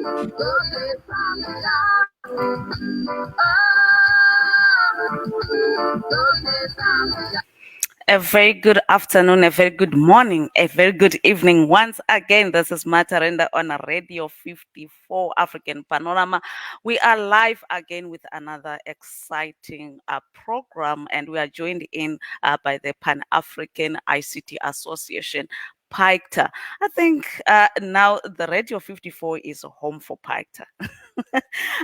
A very good afternoon, a very good morning, a very good evening. Once again, this is Matarenda on a Radio 54 African Panorama. We are live again with another exciting program, and we are joined in by the Pan African ICT Association. PAICTA. I think now the Radio 54 is home for PAICTA.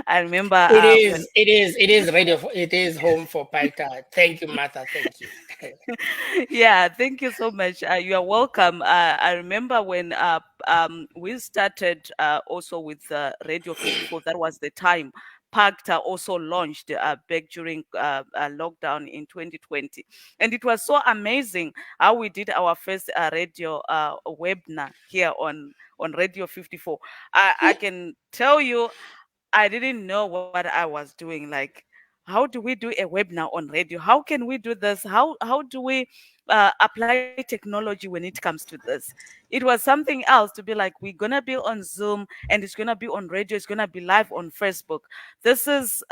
I remember It is radio. It is home for PAICTA. Thank you, Martha. Thank you. Yeah, thank you so much. You are welcome. I remember when we started also with Radio 54, that was the time PACTA also launched back during lockdown in 2020. And it was so amazing how we did our first radio webinar here on Radio 54. I can tell you, I didn't know what I was doing. Like, how do we do a webinar on radio? How can we do this? How do we apply technology when it comes to this? It was something else to be like, we're gonna be on Zoom and it's gonna be on radio. It's gonna be live on Facebook. This is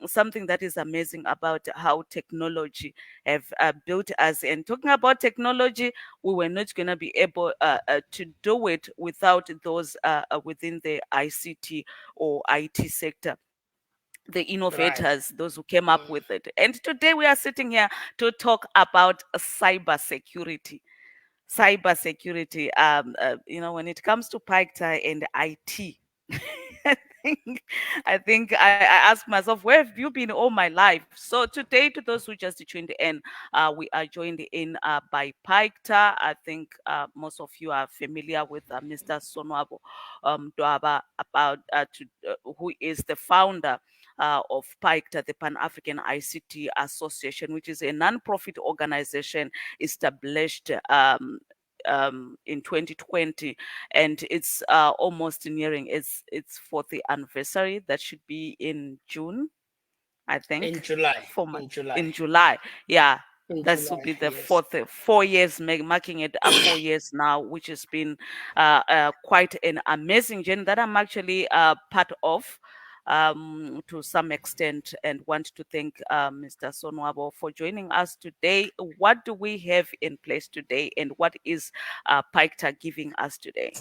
something that is amazing about how technology have built us. And talking about technology, we were not gonna be able to do it without those within the ICT or IT sector, the Right. innovators, those who came up with it. And today we are sitting here to talk about cyber security. Cyber security, when it comes to PAICTA and IT, I I asked myself, where have you been all my life? So today, to those who just tuned in, we are joined in by PAICTA. I think most of you are familiar with Mr. Sonwabo Dwaba, who is the founder of PAICTA, the Pan African ICT Association, which is a non-profit organization established in 2020, and it's almost nearing its fourth anniversary. That should be in June, I think. In July. In July, yeah. That July, will be the yes. 4 years, marking it 4 years now, which has been quite an amazing journey that I'm actually part of to some extent, and want to thank Mr. Sonwabo for joining us today. What do we have in place today, and what is PAICTA giving us today?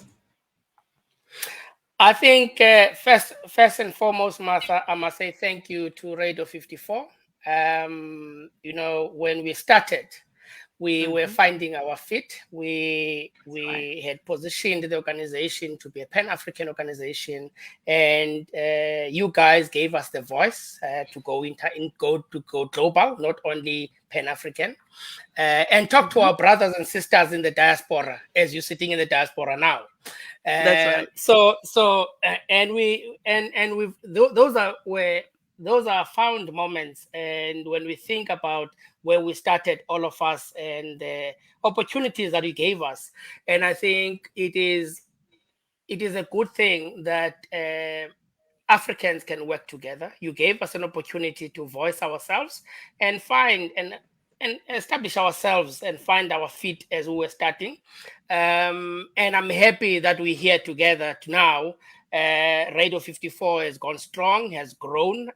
I think first and foremost, Martha, I must say thank you to Radio 54. When we started, we were finding our feet. We had positioned the organization to be a Pan-African organization, and you guys gave us the voice to go global, not only Pan-African, and talk to our brothers and sisters in the diaspora, as you're sitting in the diaspora now. That's right. Those are found moments, and when we think about where we started, all of us, and the opportunities that you gave us, and I think it is a good thing that Africans can work together. You gave us an opportunity to voice ourselves and find and establish ourselves and find our feet as we were starting. And I'm happy that we're here together now. Radio 54 has gone strong, has grown.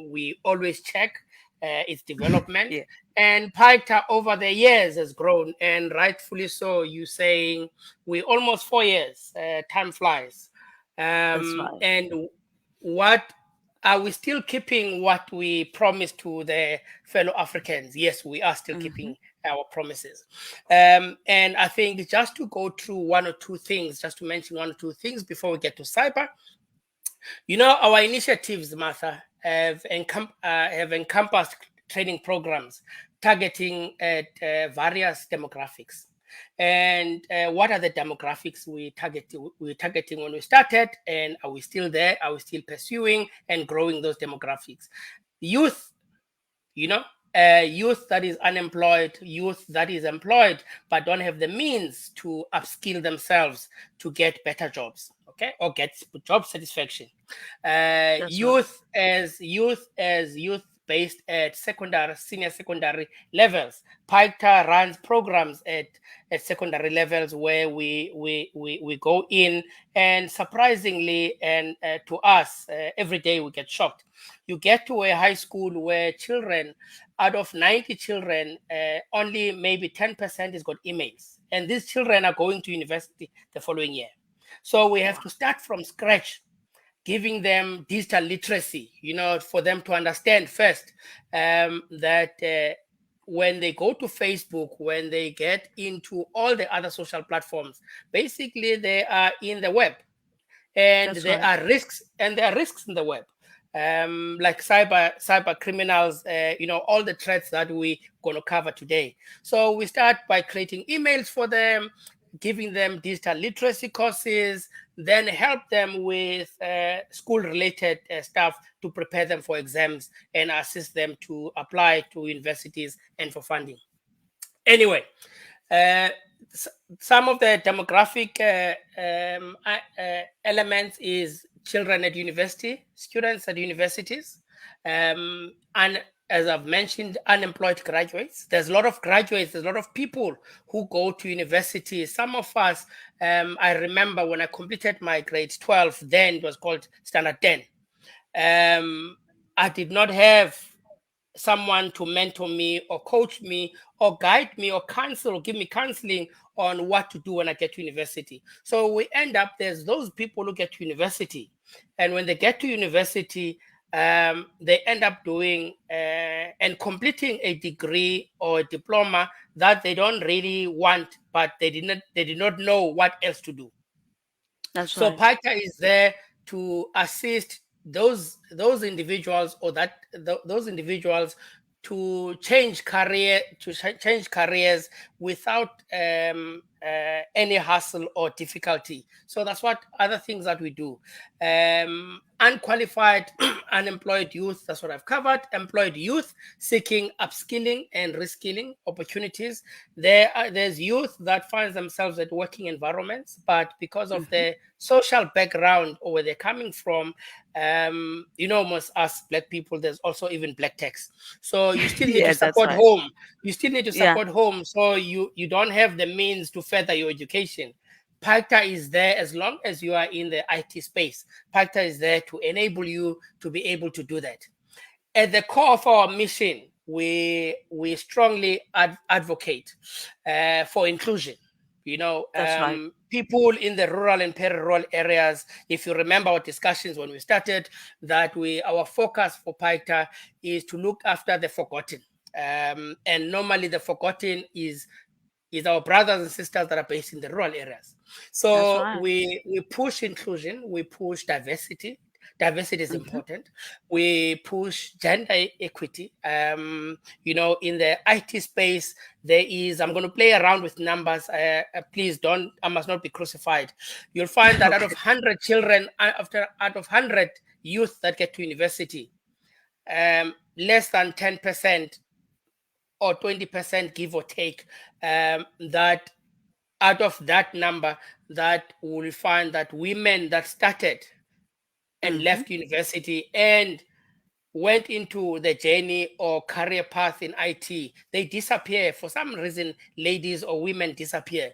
We always check its development. Yeah. And PAICTA over the years has grown, and rightfully so. You saying we're almost 4 years. Time flies. That's right. And what are we still keeping what we promised to the fellow Africans? Yes, we are still keeping our promises. And I think just to go through just to mention one or two things before we get to cyber. Our initiatives, Martha, have encompassed training programs targeting at various demographics. And what are the demographics we're targeting when we started, and are we still there? Are we still pursuing and growing those demographics? Youth, youth that is unemployed, youth that is employed but don't have the means to upskill themselves to get better jobs, or get job satisfaction. Youth as based at secondary, senior secondary levels. PAICTA runs programs at secondary levels where we go in, and surprisingly, and to us, every day we get shocked. You get to a high school where children, out of 90 children, only maybe 10% has got emails. And these children are going to university the following year. So we have Wow. to start from scratch, giving them digital literacy, for them to understand first that when they go to Facebook, when they get into all the other social platforms, basically they are in the web, and That's there right. are risks, in the web, like cyber criminals, all the threats that we're going to cover today. So we start by creating emails for them, giving them digital literacy courses, then help them with school related stuff to prepare them for exams and assist them to apply to universities and for funding. Anyway, uh, some of the demographic elements is children at university, students at universities, and as I've mentioned, unemployed graduates. There's a lot of graduates, there's a lot of people who go to university. Some of us, I remember when I completed my grade 12, then it was called Standard 10. I did not have someone to mentor me or coach me or guide me or counsel or give me counseling on what to do when I get to university. So we end up, there's those people who get to university, and when they get to university, they end up doing and completing a degree or a diploma that they don't really want, but they did not know what else to do. That's So right. PAICTA is there to assist those individuals, or those individuals, to change careers without any hassle or difficulty. So that's what other things that we do. Unqualified, unemployed youth, that's what I've covered. Employed youth seeking upskilling and reskilling opportunities. There's youth that finds themselves at working environments, but because of Hmm. their social background or where they're coming from, most us black people, there's also even black tax. So you still need to Yeah, that's support right. home. You still need to Yeah, support home. So you don't have the means to further your education. PAICTA is there as long as you are in the IT space. PAICTA is there to enable you to be able to do that. At the core of our mission, we strongly advocate for inclusion. that's right. People in the rural and peri-rural areas. If you remember our discussions when we started, that our focus for PAICTA is to look after the forgotten. And normally the forgotten is our brothers and sisters that are based in the rural areas. That's So right. we push inclusion, we push diversity. Diversity is Hmm. important. We push gender equity. In the IT space, I'm going to play around with numbers. Please don't, I must not be crucified. You'll find that out of Okay. 100 children, out of 100 youth that get to university, less than 10% or 20%, give or take, that out of that number, that we'll find that women that started and Hmm. left university and went into the journey or career path in IT, they disappear. For some reason, ladies or women disappear.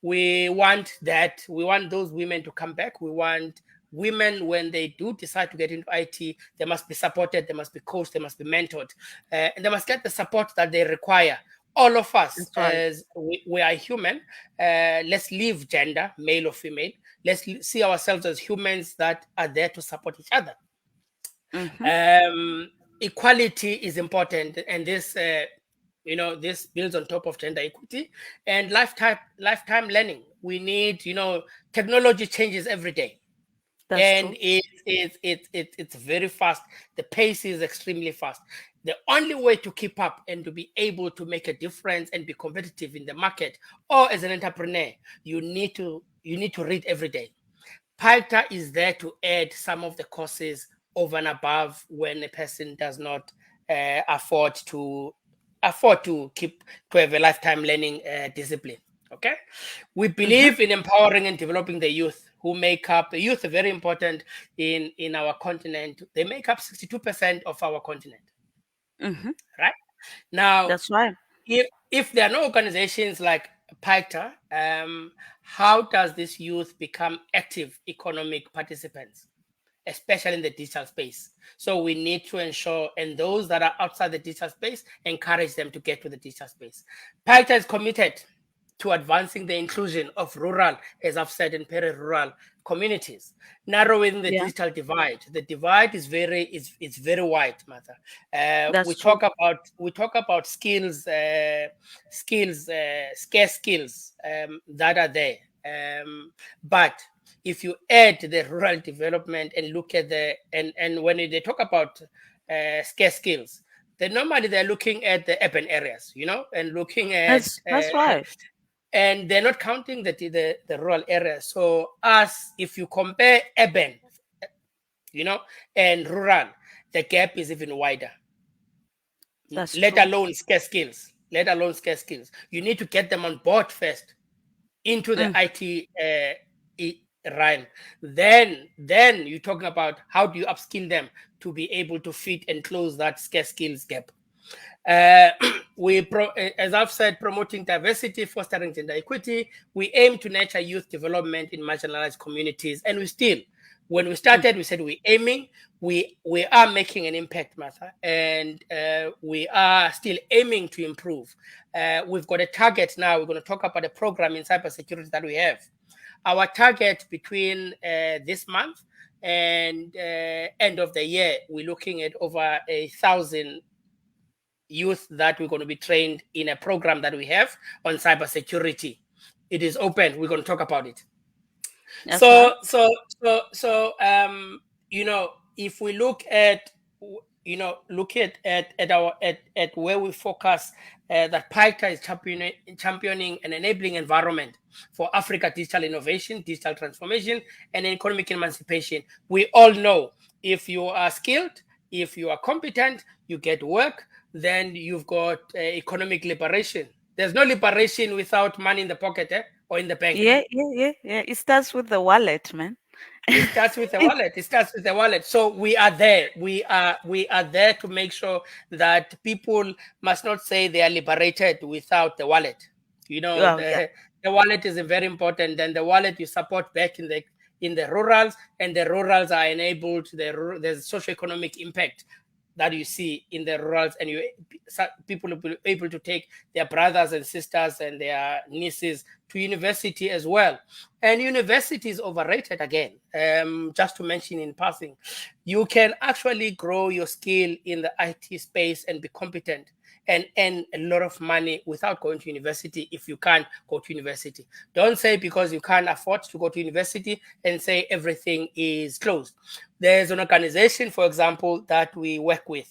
We want that. We want those women to come back. We want women, when they do decide to get into IT, they must be supported, they must be coached, they must be mentored, and they must get the support that they require. All of us, That's right. as we are human, let's leave gender, male or female. Let's see ourselves as humans that are there to support each other. Hmm. um, Equality is important, and this builds on top of gender equity and lifetime learning. We need, technology changes every day, That's and true. it's very fast. The pace is extremely fast. The only way to keep up and to be able to make a difference and be competitive in the market or as an entrepreneur, you need to read every day. PAICTA is there to add some of the courses over and above when a person does not afford to keep to have a lifetime learning discipline. Okay, we Hmm. believe in empowering and developing the youth who make up. The youth are very important in our continent. They make up 62% of our continent. Mm-hmm. right? Now, That's right. if there are no organizations like PAICTA, how does this youth become active economic participants, especially in the digital space? So we need to ensure, and those that are outside the digital space, encourage them to get to the digital space. PAICTA is committed to advancing the inclusion of rural, as I've said, and peri-rural communities, narrowing the Yeah, digital divide. The divide is very wide, Martha. that's true. We talk about skills, scarce skills that are there. But if you add the rural development and look at and when they talk about scarce skills, then normally they're looking at the urban areas, and looking at That's right. and they're not counting the rural areas. So as if you compare urban, you know, and rural, the gap is even wider. That's Let true. alone scarce skills. Let alone scarce skills. You need to get them on board first into the Mm, IT realm. Then you're talking about how do you upskill them to be able to fit and close that scarce skills gap. Uh, as I've said, promoting diversity, fostering gender equity. We aim to nurture youth development in marginalized communities, and when we mm. started, we said we're aiming. We are making an impact, Martha, and we are still aiming to improve. We've got a target now. We're going to talk about a program in cybersecurity that we have. Our target between this month and end of the year, we're looking at over 1,000 youth that we're going to be trained in a program that we have on cybersecurity. It is open. We're going to talk about it. That's right. So, if we look at, at where we focus, that PAICTA is championing an enabling environment for Africa digital innovation, digital transformation, and economic emancipation. We all know if you are skilled, if you are competent, you get work, then you've got economic liberation. There's no liberation without money in the pocket, or in the bank. Yeah, yeah, yeah, yeah. It starts with the wallet, man. It starts with the wallet. It starts with the wallet. So we are there. We are there to make sure that people must not say they are liberated without the wallet. Oh, yeah. The wallet is very important. Then the wallet you support back in the rurals, and the rurals are enabled. The socioeconomic impact that you see in the rurals, and people will be able to take their brothers and sisters and their nieces to university as well. And university is overrated again. Just to mention in passing, you can actually grow your skill in the IT space and be competent and earn a lot of money without going to university if you can't go to university. Don't say because you can't afford to go to university and say everything is closed. There's an organization, for example, that we work with,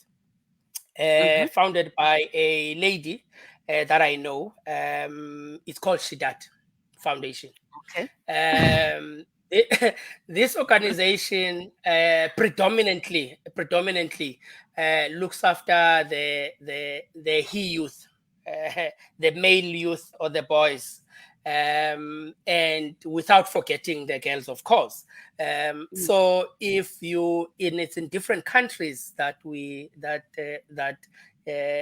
Mm-hmm. founded by a lady that I know. It's called SheDad Foundation. Okay. Um, this organization predominantly looks after the he youth, the male youth or the boys, and without forgetting the girls, of course. Mm. So if you it's in different countries that we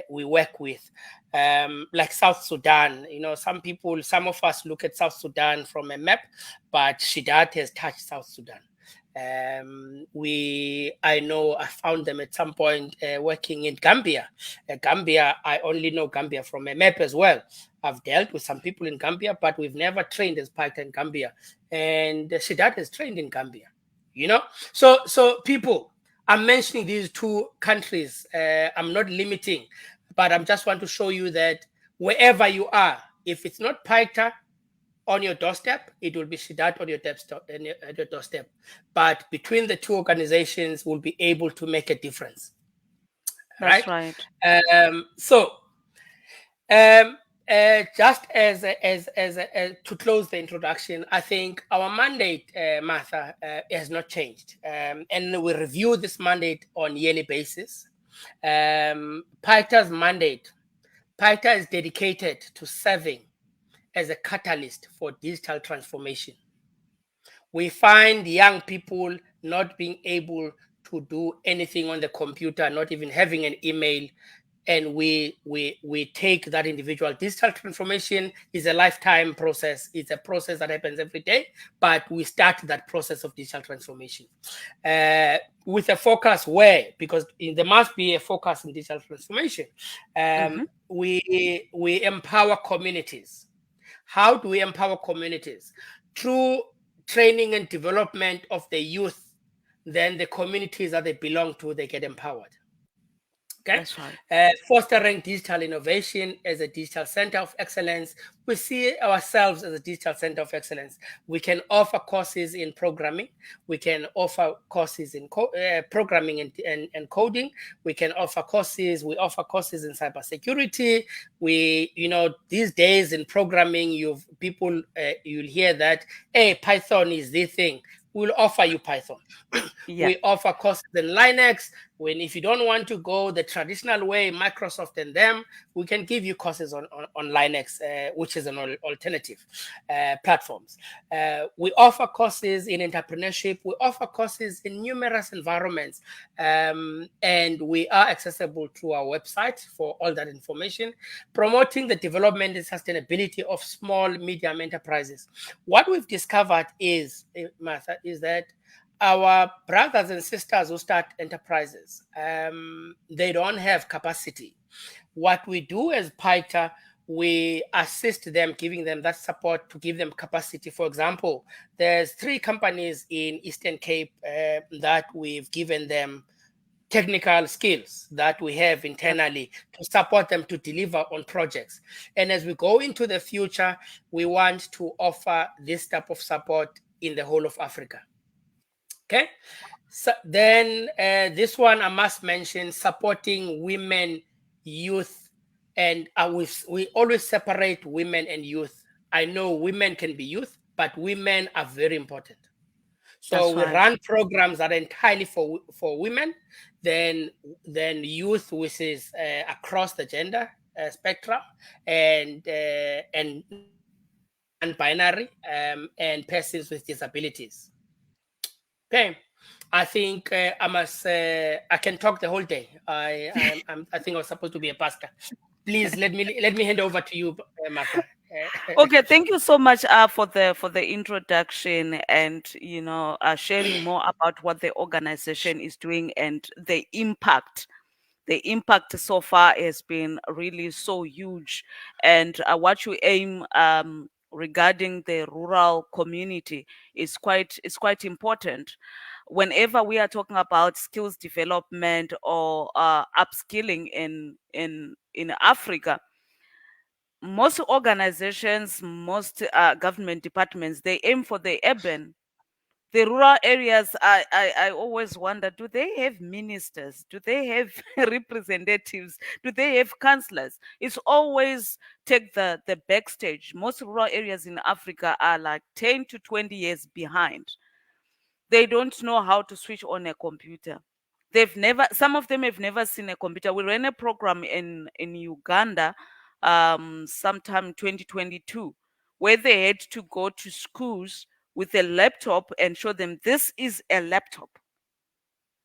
work with, like South Sudan. Some of us look at South Sudan from a map, but SheDad has touched South Sudan. I found them at some point working in Gambia. Gambia, I only know Gambia from a map as well. I've dealt with some people in Gambia, but we've never trained as PAICTA in Gambia. And SheDad is trained in Gambia. So people, I'm mentioning these two countries. I'm not limiting, but I just want to show you that wherever you are, if it's not PAICTA on your doorstep, it will be SheDad on your doorstep. But between the two organizations, we'll be able to make a difference, That's right? right. So, um, just to close the introduction, I think our mandate, Martha, has not changed, and we review this mandate on yearly basis. PAICTA's mandate, PAICTA is dedicated to serving as a catalyst for digital transformation. We find young people not being able to do anything on the computer, not even having an email, and we take that individual. Digital transformation is a lifetime process. It's a process that happens every day, but we start that process of digital transformation with a focus where, because there must be a focus in digital transformation. We empower communities. How do we empower communities? Through training and development of the youth. Then the communities that they belong to, they get empowered. Okay, That's right. fostering digital innovation as a digital center of excellence. We see ourselves as a digital center of excellence. We can offer courses in programming. We can offer courses in programming and coding. We can offer courses. We offer courses in cybersecurity. These days in programming, you'll hear that, hey, Python is the thing. We'll offer you Python. Yeah. We offer courses in Linux. If you don't want to go the traditional way, Microsoft and them, we can give you courses on Linux, which is an alternative platforms. We offer courses in entrepreneurship. We offer courses in numerous environments, and we are accessible through our website for all that information. Promoting the development and sustainability of small, medium enterprises. What we've discovered is, Martha, is that our brothers and sisters who start enterprises, they don't have capacity. What we do as PAICTA, we assist them, giving them that support to give them capacity. For example, there's 3 companies in Eastern Cape that we've given them technical skills that we have internally to support them to deliver on projects. And as we go into the future, we want to offer this type of support in the whole of Africa. Okay, so then this one I must mention, supporting women, youth, and we always separate women and youth. I know women can be youth, but women are very important. So we run programs that are entirely for women, then youth, which is across the gender spectrum, and non-binary, and persons with disabilities. Okay, I think I can talk the whole day. I think I was supposed to be a pastor. Please let me hand over to you, Martha. Okay, thank you so much for the introduction and sharing more about what the organization is doing and the impact. The impact so far has been really so huge, and what you aim regarding the rural community is quite important. Whenever we are talking about skills development or upskilling in Africa, most organizations, most government departments, they aim for the urban. The rural areas, I always wonder, do they have ministers? Do they have representatives? Do they have councillors? It's always take the backstage. Most rural areas in Africa are like 10 to 20 years behind. They don't know how to switch on a computer. Some of them have never seen a computer. We ran a program in Uganda sometime 2022 where they had to go to schools with a laptop and show them this is a laptop.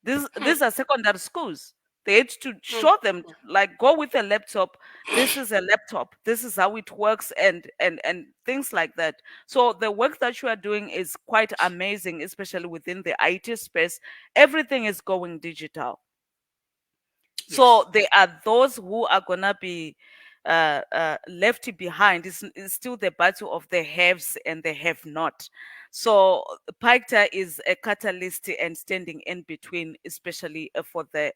These are secondary schools. They had to show them, like, go with a laptop. This is a laptop. This is how it works, and things like that. So the work that you are doing is quite amazing, especially within the IT space. Everything is going digital. So Yes. there are those who are gonna be left behind. It's still the battle of the haves and the have not. So PAICTA is a catalyst and standing in between, especially for the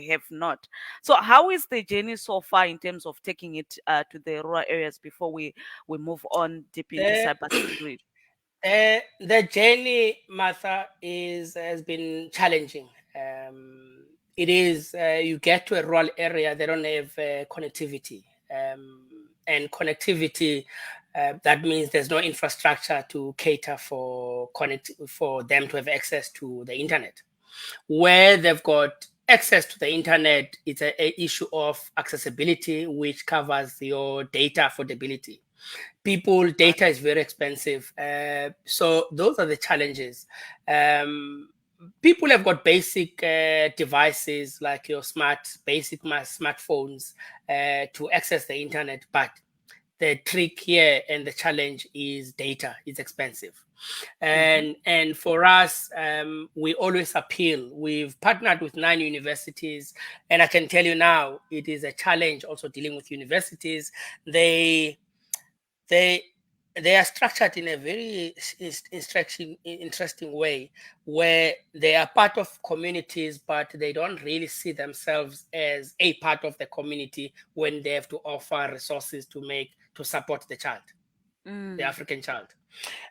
have not. So how is the journey so far in terms of taking it to the rural areas before we move on deep into Uh, cybersecurity? the journey, Martha, has been challenging. It is, you get to a rural area, they don't have connectivity. And connectivity, that means there's no infrastructure to cater for them to have access to the internet. Where they've got access to the internet, it's an issue of accessibility, which covers your data affordability. Data is very expensive. So those are the challenges. people have got basic devices like your smartphones to access the internet, but the trick here and the challenge is data. It's expensive. Mm-hmm. And for us, we always appeal. We've partnered with 9 universities, and I can tell you now, it is a challenge also dealing with universities. They they are structured in a very interesting way, where they are part of communities, but they don't really see themselves as a part of the community when they have to offer resources to support the child, the Mm. African child.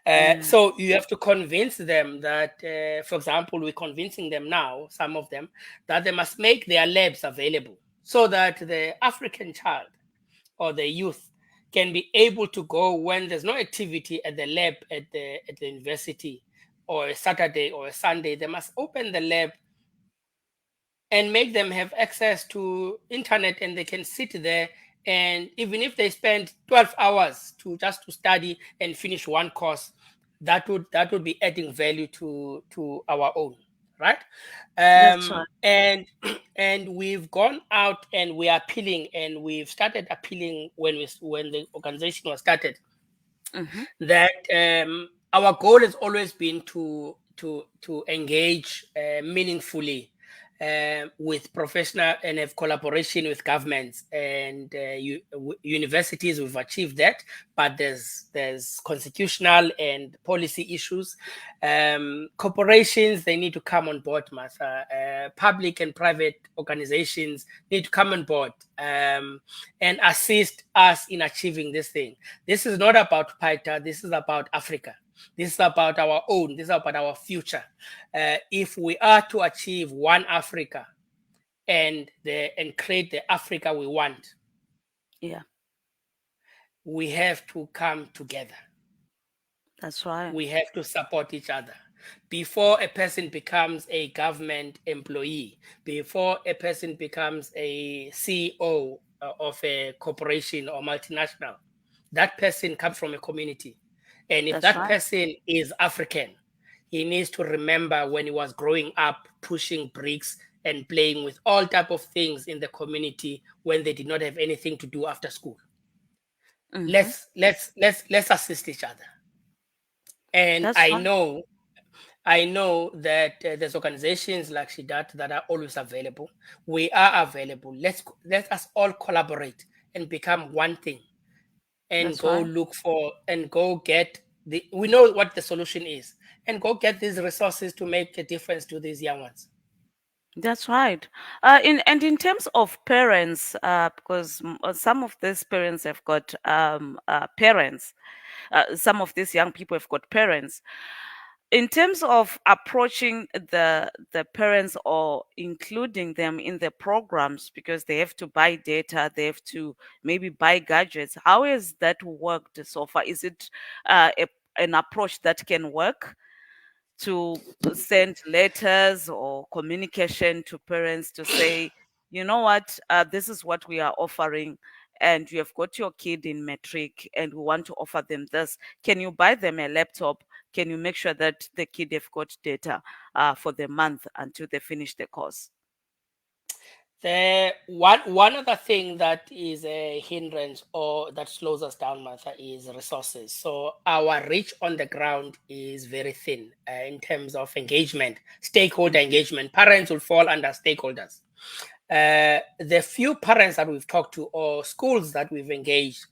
Mm. So you have to convince them that, for example, we're convincing them now, some of them, that they must make their labs available so that the African child or the youth can be able to go when there's no activity at the lab at the university, or a Saturday or a Sunday. They must open the lab and make them have access to internet, and they can sit there, and even if they spend 12 hours to study and finish one course, that would be adding value to our own, right? That's right. And and we've gone out and we are appealing, and we've started appealing when the organization was started, Mm-hmm. that our goal has always been to engage meaningfully with professional and have collaboration with governments and universities. We've achieved that, but there's constitutional and policy issues. Corporations, they need to come on board, Martha. Public and private organizations need to come on board and assist us in achieving this thing. This is not about PAICTA. This is about Africa. This is about our own. This is about our future. If we are to achieve one Africa and create the Africa we want, Yeah, we have to come together. that's right. We have to support each other. Before a person becomes a government employee, before a person becomes a CEO of a corporation or multinational, that person comes from a community. And if That's that right. person is African, he needs to remember when he was growing up pushing bricks and playing with all type of things in the community when they did not have anything to do after school. Mm-hmm. Let's assist each other. And That's I right. know I know that there's organizations like SheDad that are always available. We are available. Let us all collaborate and become one thing, and That's go right. look for and go get the. We know what the solution is, and go get these resources to make a difference to these young ones. That's right. In terms of parents, because some of these parents have got parents, some of these young people have got parents. In terms of approaching the parents or including them in the programs, because they have to buy data, they have to maybe buy gadgets. How has that worked so far? Is it an approach that can work to send letters or communication to parents to say, you know what, this is what we are offering, and you have got your kid in matric, and we want to offer them this. Can you buy them a laptop? Can you make sure that the kid have got data for the month until they finish the course? The one other thing that is a hindrance or that slows us down, Martha, is resources. So our reach on the ground is very thin in terms of engagement, stakeholder Hmm. engagement. Parents will fall under stakeholders. The few parents that we've talked to or schools that we've engaged,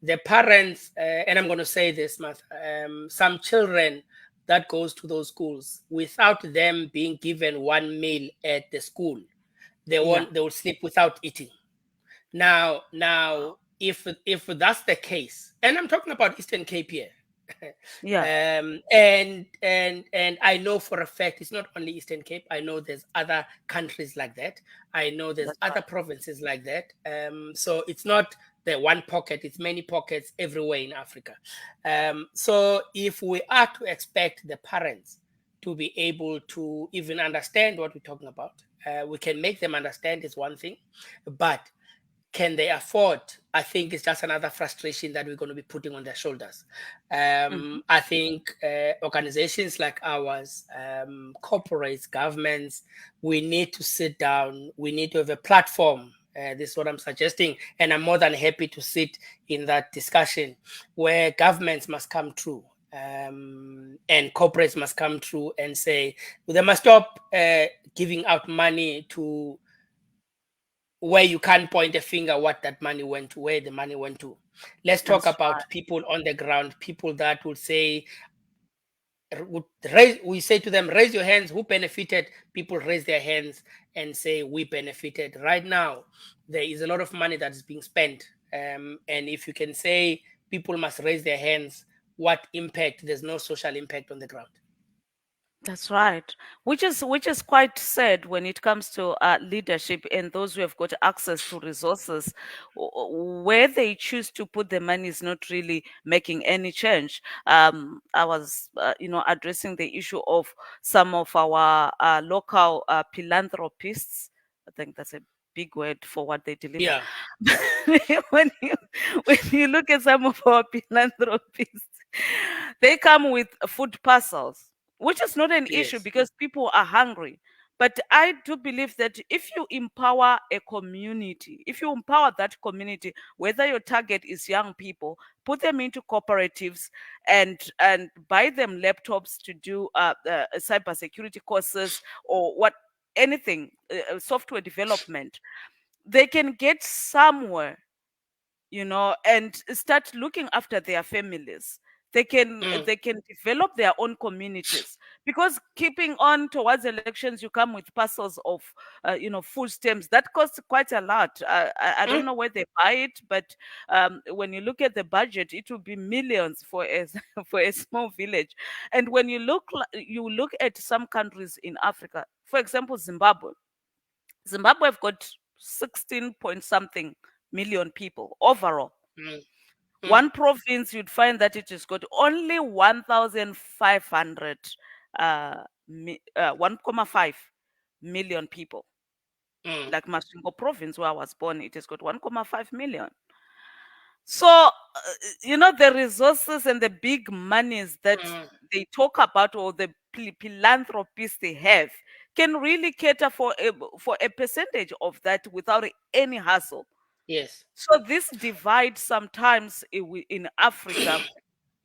the parents, and I'm going to say this, Martha, some children that goes to those schools without them being given one meal at the school, Yeah, they will sleep without eating. Now, if that's the case, and I'm talking about Eastern Cape here, yeah, and I know for a fact it's not only Eastern Cape. I know there's other countries like that. I know there's that's other right. provinces like that. So it's not the one pocket; it's many pockets everywhere in Africa. So if we are to expect the parents to be able to even understand what we're talking about, we can make them understand is one thing, but can they afford? I think it's just another frustration that we're going to be putting on their shoulders. Mhm. I think organizations like ours, corporates, governments, we need to sit down. We need to have a platform. This is what I'm suggesting, and I'm more than happy to sit in that discussion where governments must come through. And corporates must come through and say they must stop giving out money to where you can't point a finger what that money went to, where the money went to. Let's talk That's right. about people on the ground, people that would say, would raise, we say to them, raise your hands, who benefited? People raise their hands and say, we benefited. Right now, there is a lot of money that is being spent. And if you can say people must raise their hands, what impact? There's no social impact on the ground. That's right. Which is quite sad when it comes to leadership and those who have got access to resources. Where they choose to put the money is not really making any change. I was, addressing the issue of some of our local philanthropists. I think that's a big word for what they deliver. Yeah. when you when you look at some of our philanthropists, they come with food parcels, which is not an issue Yes. because people are hungry. But I do believe that if you empower a community, if you empower that community, whether your target is young people, put them into cooperatives and buy them laptops to do cybersecurity courses or what anything, software development, they can get somewhere, and start looking after their families. they can Mm, they can develop their own communities, because keeping on towards elections, you come with parcels of food stamps that cost quite a lot. I don't mm, know where they buy it, but when you look at the budget, it will be millions for a for a small village. And when you look at some countries in Africa, for example, Zimbabwe have got 16 point something million people overall. mm, mm, One province, you'd find that it has got only 1,500, 1.5 million people. mm, Like Masvingo province, where I was born, it has got 1.5 million. So, the resources and the big monies that mm. they talk about, or the philanthropists they have, can really cater for a percentage of that without any hassle. Yes. So this divide sometimes in Africa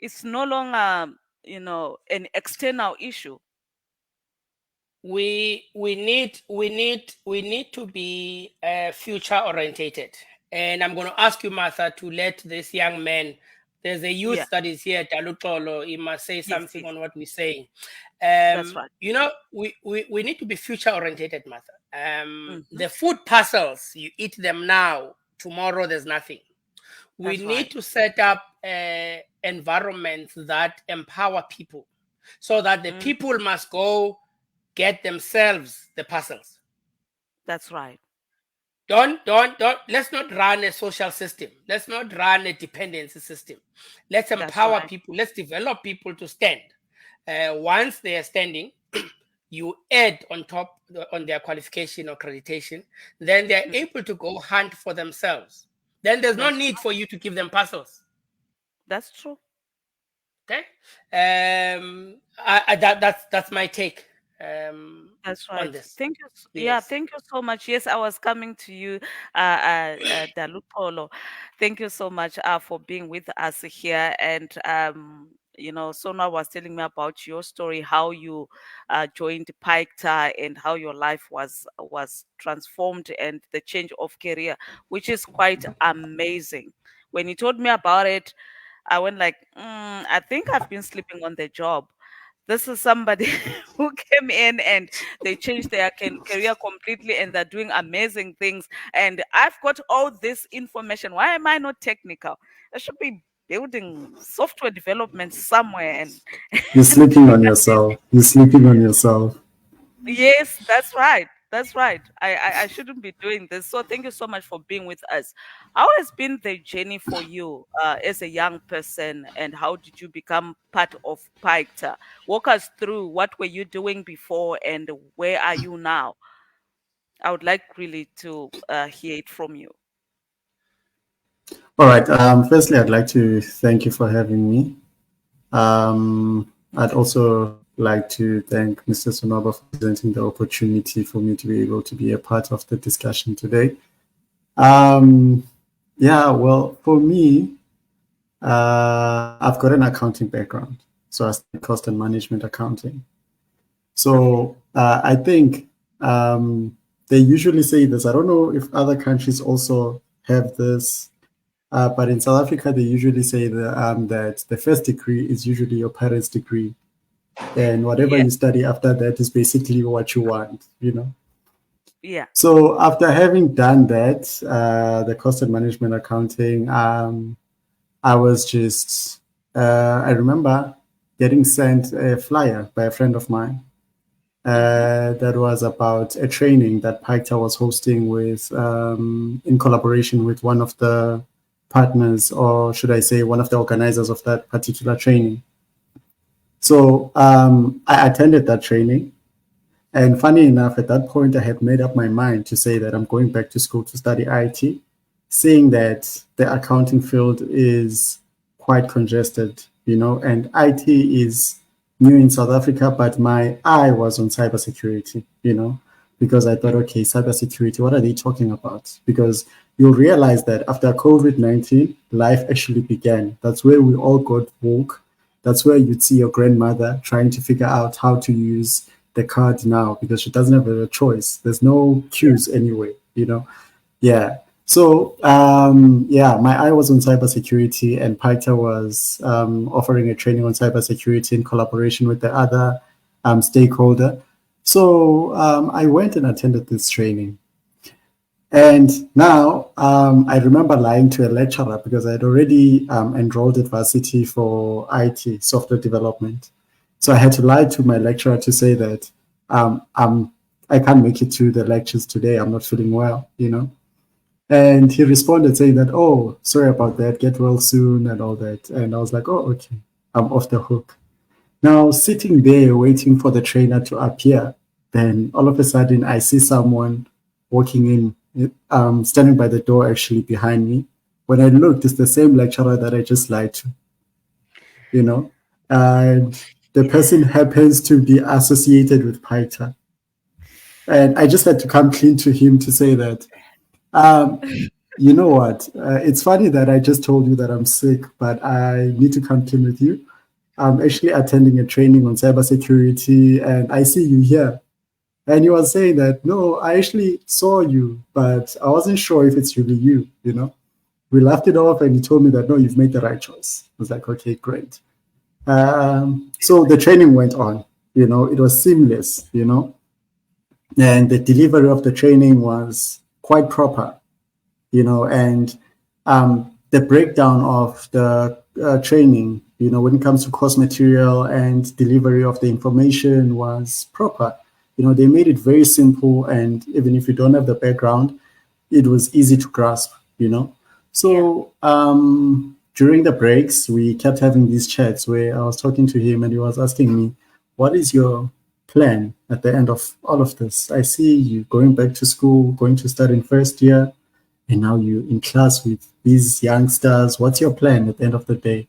is no longer, an external issue. We need to be future orientated. And I'm going to ask you, Martha, to let this young man, there's a Yeah, youth that is here, Dalutolo, he must say yes, something yes, on what we're saying. that's right. We need to be future orientated, Martha. Hmm. The food parcels, you eat them now, tomorrow there's nothing. We That's right. need to set up environments that empower people so that the Mm, people must go get themselves the parcels. that's right. Don't, let's not run a social system. Let's not run a dependency system. Let's That's empower right. people. Let's develop people to stand. Once they are standing, you add on top on their qualification or accreditation, then they're Mm, able to go hunt for themselves. Then there's no that's need for you to give them parcels. that's true. Okay. That's my take That's on right. this. Thank you. Yeah, Yes. thank you so much. Yes, I was coming to you, Dalupolo. Thank you so much for being with us here. And Sona was telling me about your story, how you joined PAICTA and how your life was transformed and the change of career, which is quite amazing. When you told me about it, I went like, I think I've been sleeping on the job. This is somebody who came in and they changed their career completely and they're doing amazing things. And I've got all this information. Why am I not technical? I should be building software development somewhere and You're and sleeping on yourself. You're sleeping on yourself. yes, that's right. That's right. I shouldn't be doing this. So thank you so much for being with us. How has been the journey for you as a young person, and how did you become part of PAICTA? Walk us through what were you doing before and where are you now? I would like really to hear it from you. All right. Firstly, I'd like to thank you for having me. I'd also like to thank Mr. Sonoba for presenting the opportunity for me to be able to be a part of the discussion today. Um, yeah, well, for me, I've got an accounting background. So I studied cost and management accounting. So I think they usually say this. I don't know if other countries also have this, but in South Africa, they usually say that the first degree is usually your parents' degree, and whatever Yeah, you study after that is basically what you want, you know. yeah, So after having done that, the cost and management accounting, I was just, I remember getting sent a flyer by a friend of mine mm-hmm. that was about a training that PAICTA was hosting with, in collaboration with one of the partners, or should I say, one of the organizers of that particular training. So I attended that training. And funny enough, at that point, I had made up my mind to say that I'm going back to school to study IT, seeing that the accounting field is quite congested, you know, and IT is new in South Africa, but my eye was on cybersecurity, you know, because I thought, okay, cybersecurity, what are they talking about? Because you'll realize that after COVID-19, life actually began. That's where we all got woke. That's where you'd see your grandmother trying to figure out how to use the card now because she doesn't have a choice. There's no Yeah, queues anyway, you know? Yeah. So, yeah, my eye was on cybersecurity, and PAICTA was offering a training on cybersecurity in collaboration with the other stakeholder. So, I went and attended this training. And now I remember lying to a lecturer because I had already enrolled at varsity for IT, software development. So I had to lie to my lecturer to say that um, um, I can't make it to the lectures today. I'm not feeling well, you know. And he responded saying that, oh, sorry about that, get well soon and all that. And I was like, oh, okay, I'm off the hook. Now, sitting there waiting for the trainer to appear, then all of a sudden I see someone walking in, standing by the door actually behind me. When I looked, it's the same lecturer that I just lied to, you know, and the person happens to be associated with PAICTA. And I just had to come clean to him to say that, um, you know what, it's funny that I just told you that I'm sick, but I need to come clean with you. I'm actually attending a training on cybersecurity and I see you here. And he was saying that, no, I actually saw you, but I wasn't sure if it's really you, you know? We laughed it off and he told me that, no, you've made the right choice. I was like, okay, great. So the training went on, you know, it was seamless, you know, and the delivery of the training was quite proper, you know, and the breakdown of the training, you know, when it comes to course material and delivery of the information was proper. You know, they made it very simple, and even if you don't have the background, it was easy to grasp, you know. yeah, So during the breaks, we kept having these chats where I was talking to him and he was asking me, what is your plan at the end of all of this? I see you going back to school, going to start in first year, and now you're in class with these youngsters. What's your plan at the end of the day?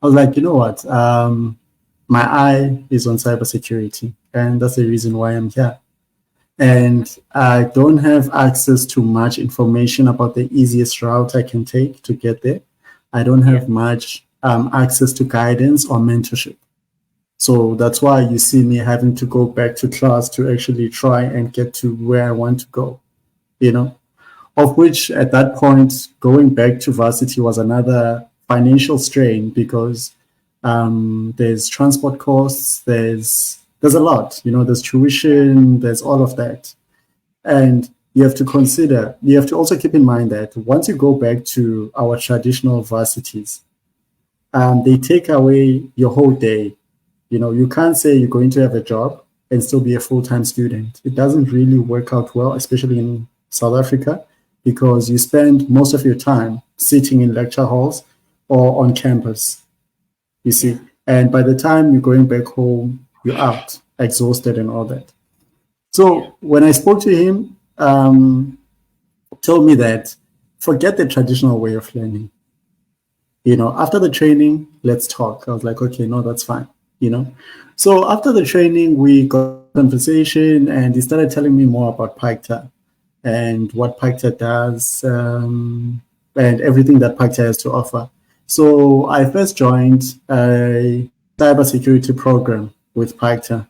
I was like, you know what? My eye is on cybersecurity, and that's the reason why I'm here. mm-hmm. And I don't have access to much information about the easiest route I can take to get there. I don't Yeah, have much access to guidance or mentorship. So that's why you see me having to go back to class to actually try and get to where I want to go, you know? Of which at that point, going back to varsity was another financial strain because there's transport costs, there's a lot, you know, there's yeah, tuition, there's all of that. And you have to consider, you have to also keep in mind that once you go back to our traditional varsities, they take away your whole day. You know, you can't say you're going to have a job and still be a full-time student. It doesn't really work out well, especially in South Africa, because you spend most of your time sitting in lecture halls or on campus, you yeah, see. And by the time you're going back home, you're out, exhausted and all that. yeah, So when I spoke to him, told me that forget the traditional way of learning. After the training, let's talk. I was like, okay, no, that's fine. So after the training, we got into a conversation, and he started telling me more about PAICTA and what PAICTA does, and everything that PAICTA has to offer. So I first joined a cybersecurity program with PAICTA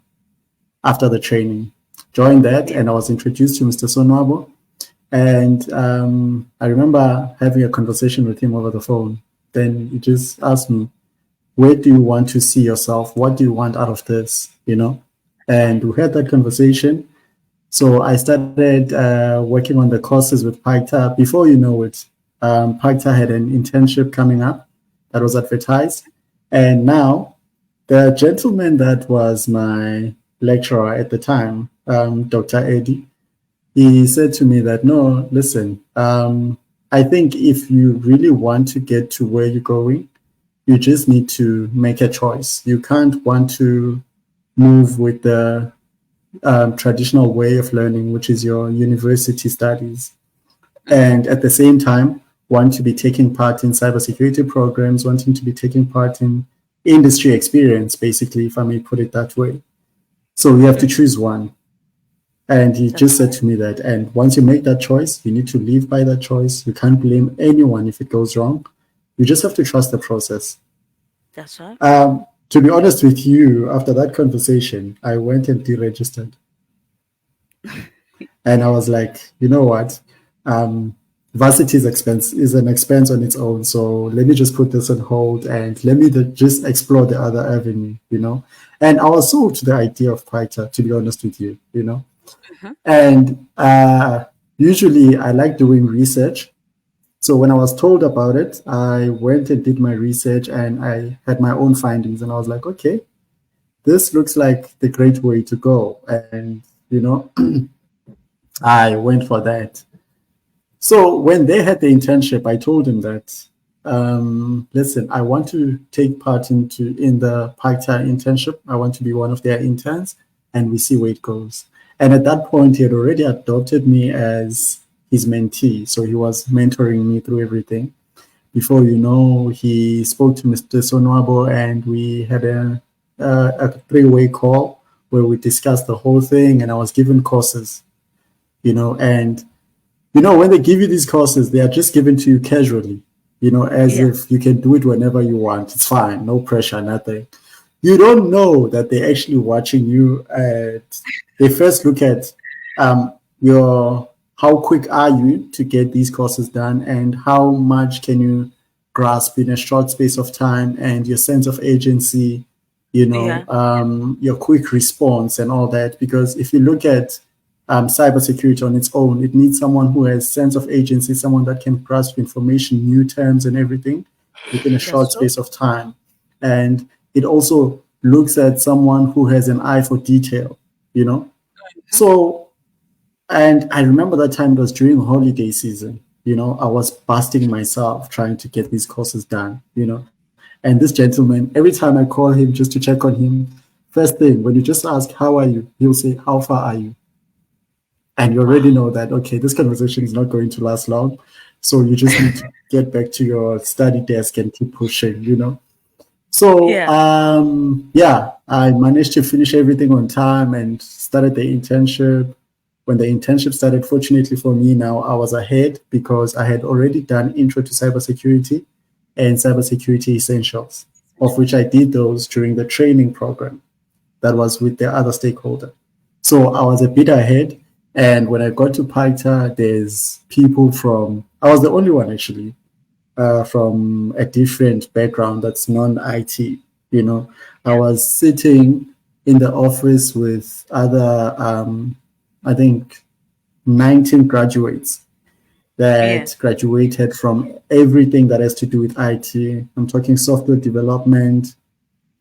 after the training. Joined that, Yeah. and I was introduced to Mr. Sonwabo. And I remember having a conversation with him over the phone. Then he just asked me, where do you want to see yourself? What do you want out of this? And we had that conversation. So I started working on the courses with PAICTA. Before you know it, PAICTA had an internship coming up that was advertised. And now the gentleman that was my lecturer at the time, Dr. Eddie, he said to me that, no, listen, I think if you really want to get to where you're going, you just need to make a choice. You can't want to move with the traditional way of learning, which is your university studies, and at the same time want to be taking part in cybersecurity programs, wanting to be taking part in industry experience, basically, if I may put it that way. So you have to choose one. And he That's just said to me that, and once you make that choice, you need to live by that choice. You can't blame anyone if it goes wrong. You just have to trust the process. that's right. To be honest with you, after that conversation, I went and deregistered. And I was like, you know what? Varsity is an expense on its own. So let me just put this on hold and let me just explore the other avenue. And I was sold to the idea of PAICTA, to be honest with you. And usually I like doing research. So when I was told about it, I went and did my research and I had my own findings. And I was like, okay, this looks like the great way to go. And, I went for that. So when they had the internship, I told them that, listen, I want to take part in the PAICTA internship. I want to be one of their interns, and we see where it goes. And at that point, he had already adopted me as his mentee. So he was mentoring me through everything. Before you know, he spoke to Mr. Sonwabo, and we had a three-way call where we discussed the whole thing, and I was given courses, and when they give you these courses, they are just given to you casually, as Yeah. if you can do it whenever you want. It's fine, no pressure, nothing. You don't know that they're actually watching you. They first look at your how quick are you to get these courses done, and how much can you grasp in a short space of time, and your sense of agency, Yeah. your quick response and all that. Because if you look at cybersecurity on its own, it needs someone who has sense of agency, someone that can grasp information, new terms and everything within a That's short true. space of time. And it also looks at someone who has an eye for detail. So, and I remember that time it was during holiday season. I was busting myself trying to get these courses done. And this gentleman, every time I call him just to check on him, first thing, when you just ask, how are you? He'll say, how far are you? And you already Wow. know that, okay, this conversation is not going to last long. So you just need to get back to your study desk and keep pushing. So, Yeah. yeah, I managed to finish everything on time and started the internship. When the internship started, fortunately for me now, I was ahead because I had already done Intro to Cybersecurity and Cybersecurity Essentials, of which I did those during the training program that was with the other stakeholder. So I was a bit ahead. And when I got to PAICTA, there's people I was the only one actually, from a different background that's non-IT. I was sitting in the office with other, I think, 19 graduates Yeah. that graduated from everything that has to do with IT. I'm talking software development,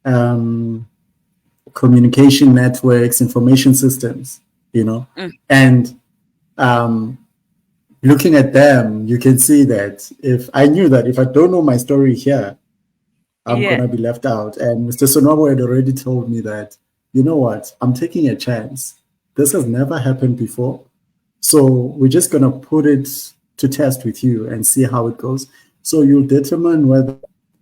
um, communication networks, information systems. Mm. And um, looking at them, you can see that if I knew that if I don't know my story here, I'm Yeah. gonna be left out. And Mr. Sonobo had already told me that, you know what, I'm taking a chance. This has never happened before. So we're just gonna put it to test with you and see how it goes. So you'll determine whether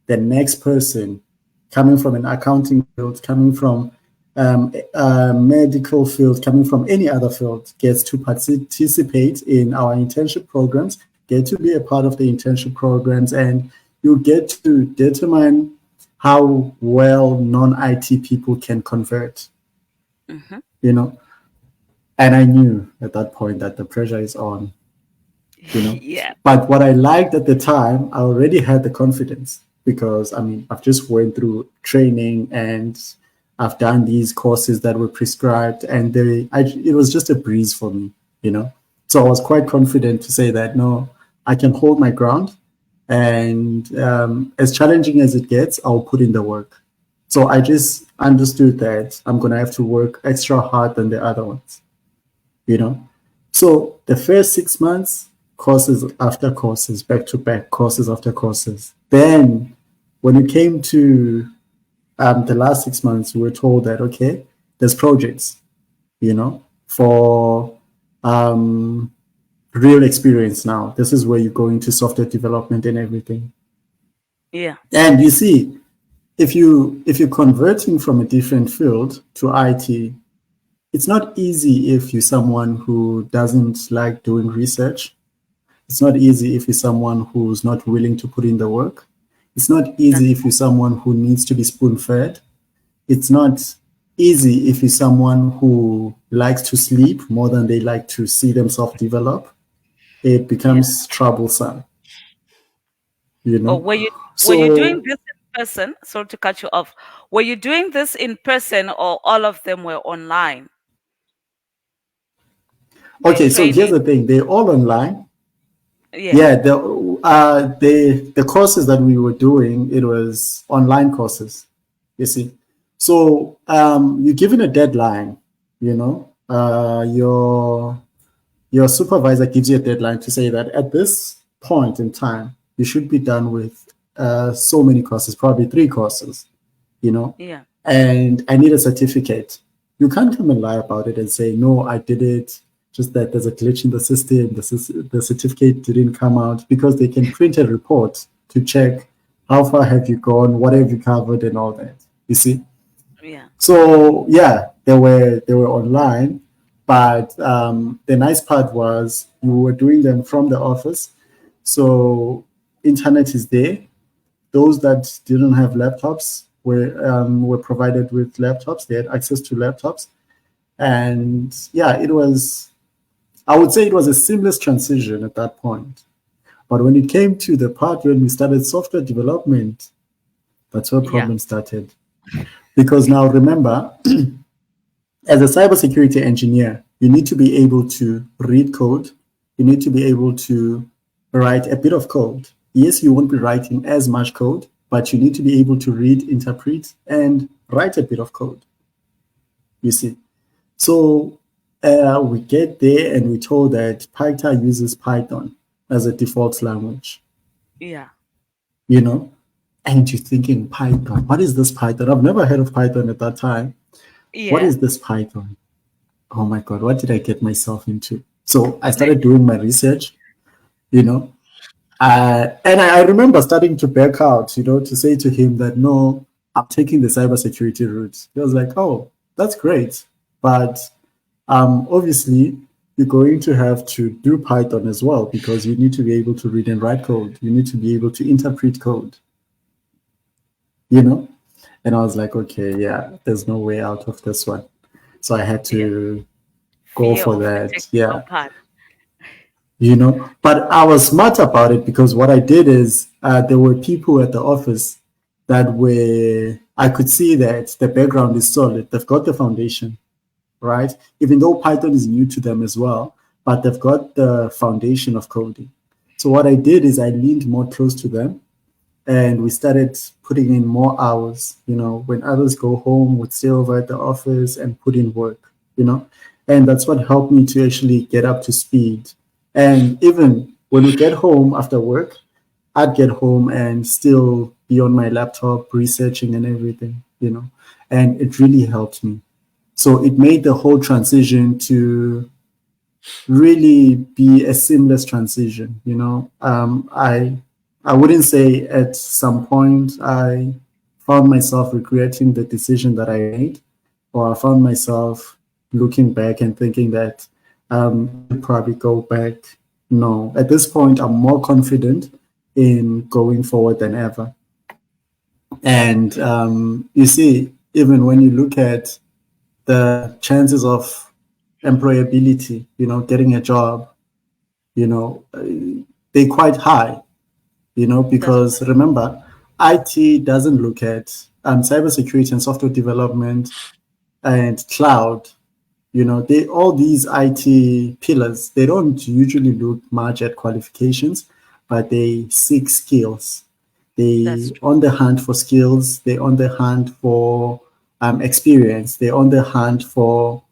the next person coming from an accounting field, coming from a medical field, coming from any other field, gets to participate in our internship programs, get to be a part of the internship programs, and you get to determine how well non-IT people can convert, you know. And I knew at that point that the pressure is on, you know. Yeah. But what I liked at the time, I already had the confidence because I mean, I've just went through training and I've done these courses that were prescribed, and it was just a breeze for me, you know. So I was quite confident to say that no, I can hold my ground, and as challenging as it gets, I'll put in the work. So I just understood that I'm gonna have to work extra hard than the other ones, you know. So the first 6 months, courses after courses, back to back, courses after courses. Then when it came to the last 6 months, we were told that, okay, there's projects, you know, for real experience now. This is where you go into software development and everything. Yeah. And you see, if you're converting from a different field to IT, it's not easy if you're someone who doesn't like doing research. It's not easy if you're someone who's not willing to put in the work. It's not easy if you're someone who needs to be spoon-fed. It's not easy if you're someone who likes to sleep more than they like to see themselves develop. It becomes troublesome, you Oh, know? were you doing So, this in person? Sorry to cut you off. Were you doing this in person or all of them were online? The okay, so here's training. the thing. They're all online. Yeah. Yeah, the courses that we were doing, it was online courses, you see. So you're given a deadline, you know. Your supervisor gives you a deadline to say that at this point in time, you should be done with so many courses, probably 3 courses, you know, Yeah. and I need a certificate. You can't come and lie about it and say, no, I did it, just that there's a glitch in the system, the certificate didn't come out, because they can print a report to check how far have you gone, what have you covered, and all that. You see? Yeah. So yeah, they were online, but the nice part was we were doing them from the office, so internet is there. Those that didn't have laptops were provided with laptops. They had access to laptops, and yeah, it was. I would say it was a seamless transition at that point. But when it came to the part when we started software development, that's where Yeah. problems started. Because now remember, as a cybersecurity engineer, you need to be able to read code. You need to be able to write a bit of code. Yes, you won't be writing as much code, but you need to be able to read, interpret, and write a bit of code. You see. So we get there and we're told that PAICTA uses Python as a default language, Yeah. you know? And you're thinking, Python, what is this Python? I've never heard of Python at that time. What Yeah. is this Python? Oh my God, what did I get myself into? So I started doing my research, you know, and I remember starting to back out, you know, to say to him that, no, I'm taking the cybersecurity route. He was like, oh, that's great. But obviously, you're going to have to do Python as well because you need to be able to read and write code. You need to be able to interpret code, you know? And I was like, okay, yeah, there's no way out of this one. So I had Yeah. to go Fear for of the that. technical Yeah. part. You know, but I was smart about it because what I did is there were people at the office that were, I could see that the background is solid. They've got the foundation, right? Even though Python is new to them as well, but they've got the foundation of coding. So what I did is I leaned more close to them and we started putting in more hours. You know, when others go home, we'd stay over at the office and put in work, you know, and that's what helped me to actually get up to speed. And even when we get home after work, I'd get home and still be on my laptop researching and everything, you know, and it really helped me. So it made the whole transition to really be a seamless transition. I wouldn't say at some point I found myself regretting the decision that I made, or I found myself looking back and thinking that I should probably go back. No, at this point, I'm more confident in going forward than ever. And you see, even when you look at the chances of employability, getting a job, they're quite high, That's because remember, IT doesn't look at cybersecurity and software development and cloud. They all these IT pillars, they don't usually look much at qualifications, but they seek skills. that's They true. on the hunt for skills. They on the hunt for experience. They on the hunt for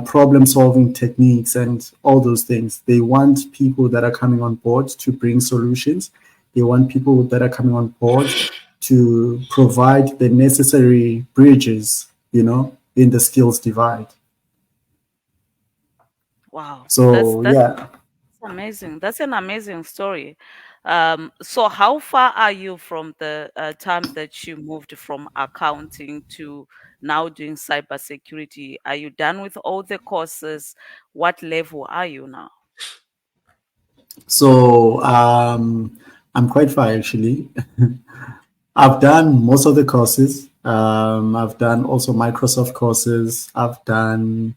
problem solving techniques and all those things. They want people that are coming on board to bring solutions. They want people that are coming on board to provide the necessary bridges, in the skills divide. Wow, So yeah. that's amazing. That's an amazing story. So how far are you from the time that you moved from accounting to now doing cybersecurity? Are you done with all the courses? What level are you now? So I'm quite far actually. I've done most of the courses. I've done also Microsoft courses. I've done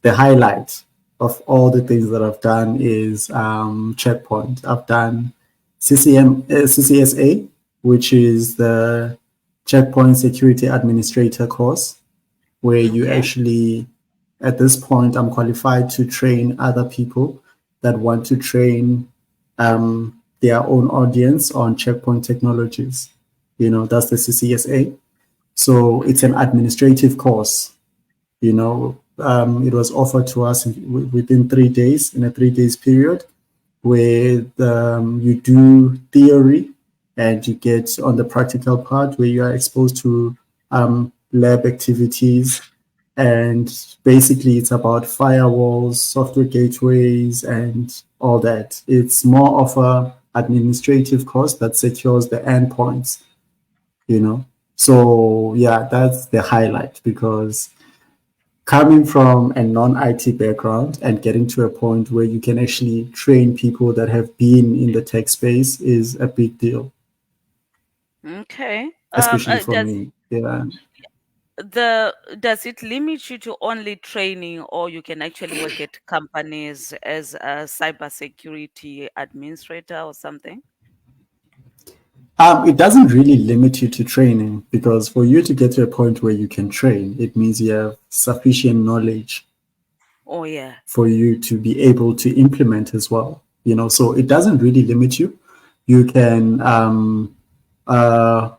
the highlight of all the things that I've done is Checkpoint. I've done CCSA, which is the Checkpoint Security Administrator course, where you Okay. actually, at this point, I'm qualified to train other people that want to train their own audience on checkpoint technologies. That's the CCSA. So it's an Okay. administrative course. It was offered to us within 3 days, in a 3 days period, where you do theory and you get on the practical part where you are exposed to lab activities. And basically, it's about firewalls, software gateways, and all that. It's more of a administrative course that secures the endpoints, you know. So yeah, that's the highlight, because coming from a non-IT background and getting to a point where you can actually train people that have been in the tech space is a big deal, Okay. especially for me. Yeah. Does it limit you to only training, or you can actually work at companies as a cybersecurity administrator or something? It doesn't really limit you to training, because for you to get to a point where you can train, it means you have sufficient knowledge Oh yeah. for you to be able to implement as well. So it doesn't really limit you. You can uh,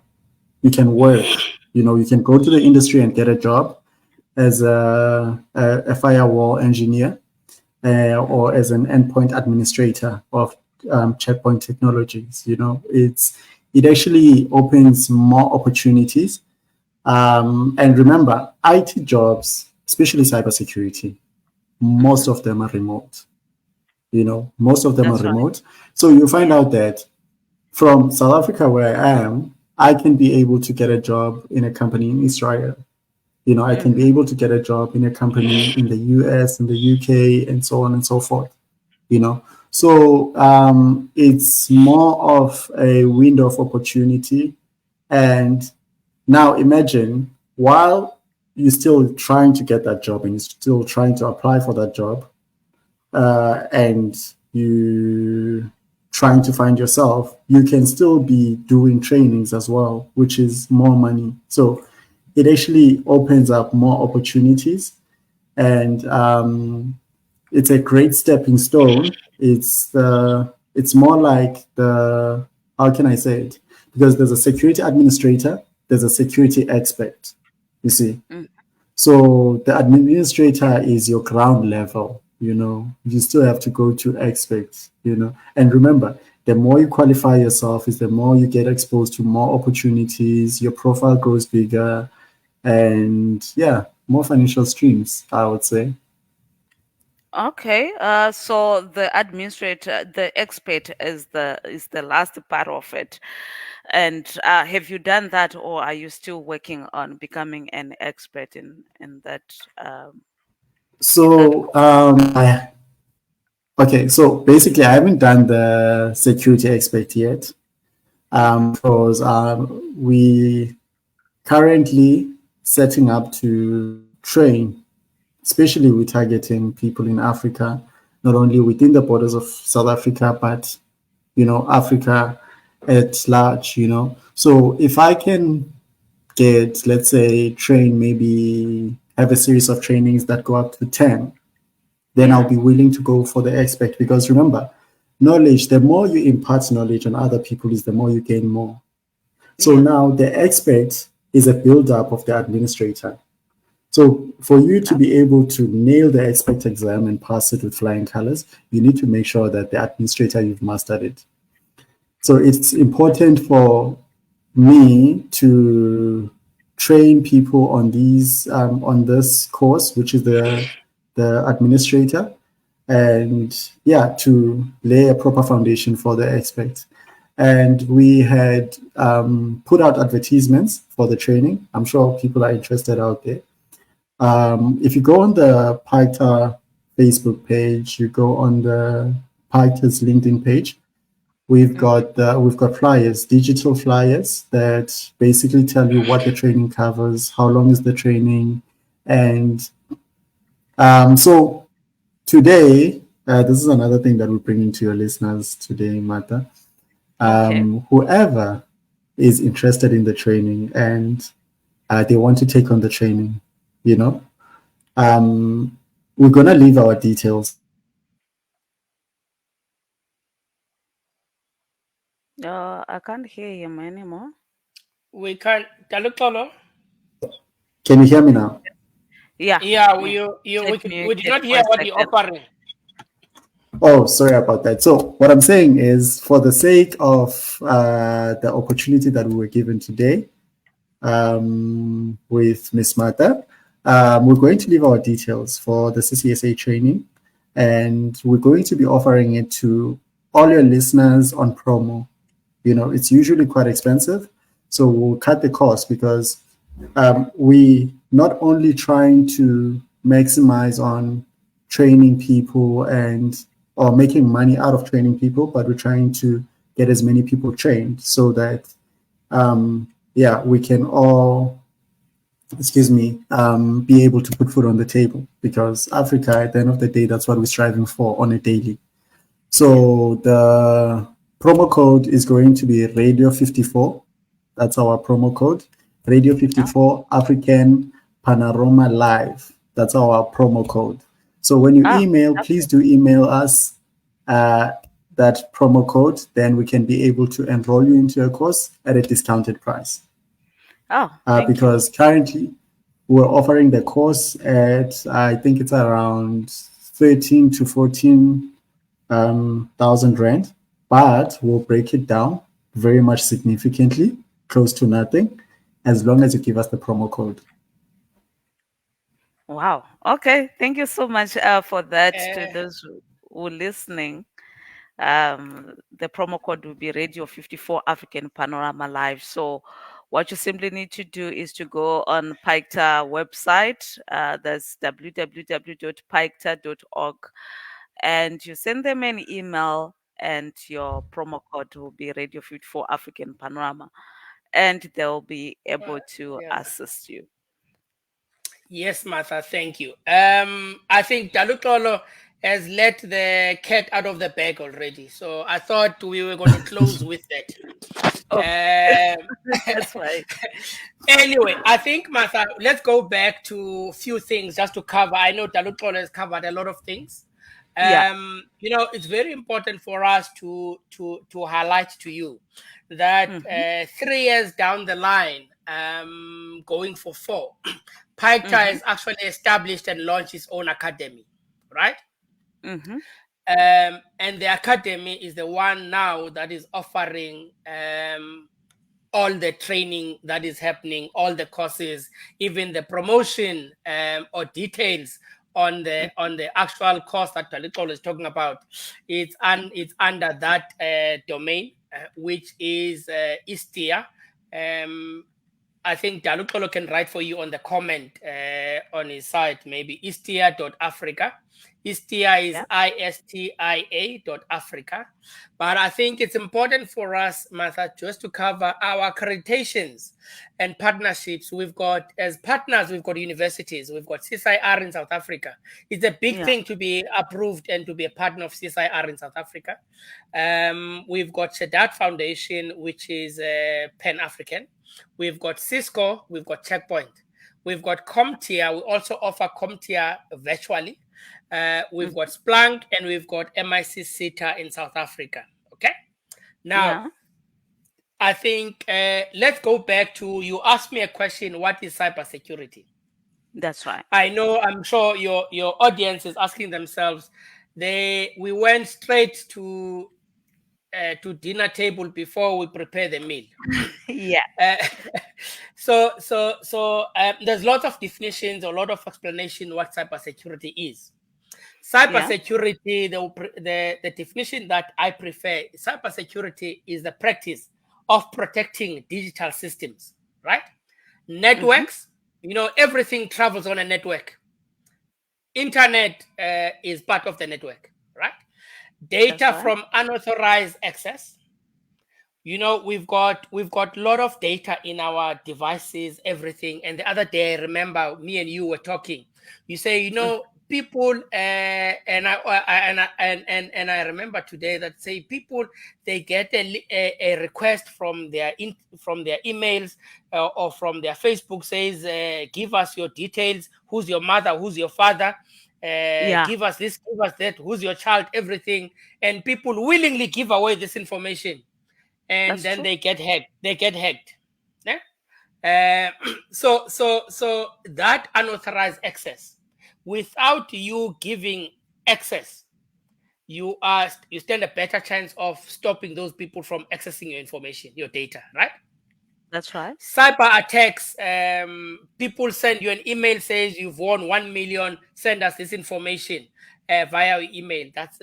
you can work. You can go to the industry and get a job as a firewall engineer, or as an endpoint administrator of checkpoint technologies. It actually opens more opportunities. And remember, IT jobs, especially cybersecurity, Mm-hmm. most of them are remote. Most of them are That's right. remote. So you find Yeah. out that from South Africa, where I am, I can be able to get a job in a company in Israel. I can be Mm-hmm. able to get a job in a company in the US, in the UK, and so on and so forth. So it's more of a window of opportunity. And now imagine, while you're still trying to get that job and you're still trying to apply for that job, and you trying to find yourself, you can still be doing trainings as well, which is more money. So it actually opens up more opportunities, and it's a great stepping stone. It's more like the, how can I say it? Because there's a security administrator, there's a security expert. You see, Mm. so the administrator is your ground level. You still have to go to experts. And remember, the more you qualify yourself, is the more you get exposed to more opportunities. Your profile grows bigger, and yeah, more financial streams, I would say. Okay. So the administrator, the expert is the last part of it. And have you done that, or are you still working on becoming an expert in that in that So, course? okay, so basically, I haven't done the security expert yet, Mm-hmm. because we currently setting up to train, especially we're targeting people in Africa, not only within the borders of South Africa, but Africa at large. So if I can get, let's say, train, maybe have a series of trainings that go up to 10, then I'll Yeah. be willing to go for the expert, because remember, knowledge, the more you impart knowledge on other people, is the more you gain more. So Yeah. now the expert is a build-up of the administrator. So for you to Oh, be able to nail the expert exam and pass it with flying colors, you need to make sure that the administrator, you've mastered it. So it's important for me to train people on this course, which is the administrator, and yeah, to lay a proper foundation for the expert. And we had put out advertisements for the training. I'm sure people are interested out there. If you go on the PAICTA Facebook page, you go on the PAICTA's LinkedIn page, mm-hmm. we've got flyers, digital flyers that basically tell you what the training covers, how long is the training, and so today, this is another thing that we're bringing to your listeners today, Martha. Okay. Whoever is interested in the training and they want to take on the training, you know, um, we're gonna leave our details I can't hear him anymore. We can't. Dalutolo? Can you hear me now? Yeah. Yeah, Yeah. Stayed we did muted not for hear a what you're second. offering. Oh, sorry about that. So, what I'm saying is, for the sake of the opportunity that we were given today with Miss Martha, we're going to leave our details for the CCSA training, and we're going to be offering it to all your listeners on promo. It's usually quite expensive, so we'll cut the cost, because we not only trying to maximize on training people and or making money out of training people, but we're trying to get as many people trained so that yeah, we can all, excuse me, be able to put food on the table, because Africa, at the end of the day, that's what we're striving for on a daily. Yeah. So the promo code is going to be Radio 54. That's our promo code. Radio Oh, 54 African Panorama Live. That's our promo code. So when you oh, email, please lovely. do email us uh, that promo code. Then we can be able to enroll you into a course at a discounted price. Oh, thank you. Because currently we're offering the course at, I think it's around 13 to 14 thousand rand, but we'll break it down very much significantly, close to nothing, as long as you give us the promo code. Wow. Okay. Thank you so much for that to Uh, those who are listening. The promo code will be Radio 54 African Panorama Live. So what you simply need to do is to go on PAICTA website. That's www.paicta.org. And you send them an email, and your promo code will be Radio 54 African Panorama. And they'll be able to yeah. assist you. Yes, Martha, thank you. I think Dalutolo has let the cat out of the bag already. So I thought we were going to close with Okay, that. that's fine. Anyway, I think, Martha, let's go back to a few things just to cover. I know Dalutolo has covered a lot of things. Yeah. It's very important for us to highlight to you that Mm-hmm. 3 years down the line, going for 4, PAICTA Mm-hmm. has actually established and launched its own academy, right? Mm-hmm. And the academy is the one now that is offering all the training that is happening, all the courses, even the promotion or details on the actual course that Talikol is talking about. It's under that domain, which is Istia. I think Dalukolo can write for you on the comment on his site, maybe istia.africa. Istia is Yeah. ISTIA.Africa. But I think it's important for us, Martha, just to cover our accreditations and partnerships. We've got, as partners, we've got universities, we've got CSIR in South Africa. It's a big Yeah. thing to be approved and to be a partner of CSIR in South Africa. We've got SheDad Foundation, which is Pan African. We've got Cisco, we've got Checkpoint, we've got CompTIA. We also offer CompTIA virtually. We've got Splunk, and we've got MIC CETA in South Africa. Okay. Now, Yeah. I think let's go back to, you asked me a question, what is cybersecurity? That's right. I know, I'm sure your audience is asking themselves. We went straight to dinner table before we prepare the meal. Yeah. So there's lots of definitions, a lot of explanation what cybersecurity is. Cybersecurity, the definition that I prefer, cybersecurity is the practice of protecting digital systems, right? Networks, everything travels on a network. Internet is part of the network, right? That's Data right. from unauthorized access. We've got a lot of data in our devices, everything. And the other day, I remember me and you were talking. You say, people, and I remember today that say people, they get a request from their emails or from their Facebook, says, give us your details. Who's your mother? Who's your father? Yeah. Give us this, give us that. Who's your child? Everything. And people willingly give away this information. And That's then true. they get hacked. Yeah? So that unauthorized access, without you giving access, you stand a better chance of stopping those people from accessing your information, your data, right? That's right. Cyber attacks, people send you an email, says you've won 1 million, send us this information via email. That's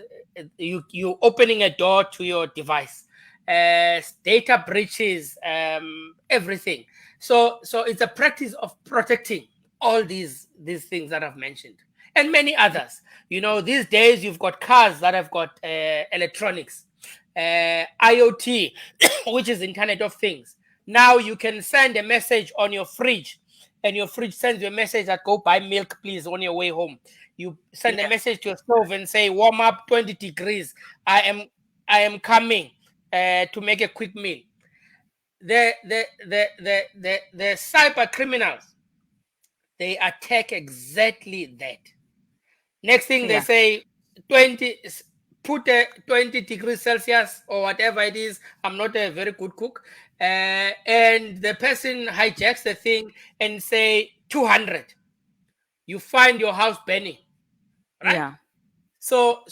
you opening a door to your device. Data breaches, everything. So it's a practice of protecting all these things that I've mentioned, and many others. These days you've got cars that have got electronics, IoT, which is Internet of Things. Now you can send a message on your fridge, and your fridge sends you a message that, go buy milk, please, on your way home. You send a Yeah. message to your stove and say, warm up 20 degrees. I am coming to make a quick meal. The cyber criminals, they attack exactly that. Next thing they Yeah. say, 20, put a 20 degrees Celsius or whatever it is. I'm not a very good cook. And the person hijacks the thing and say 200. You find your house burning, right? Yeah. So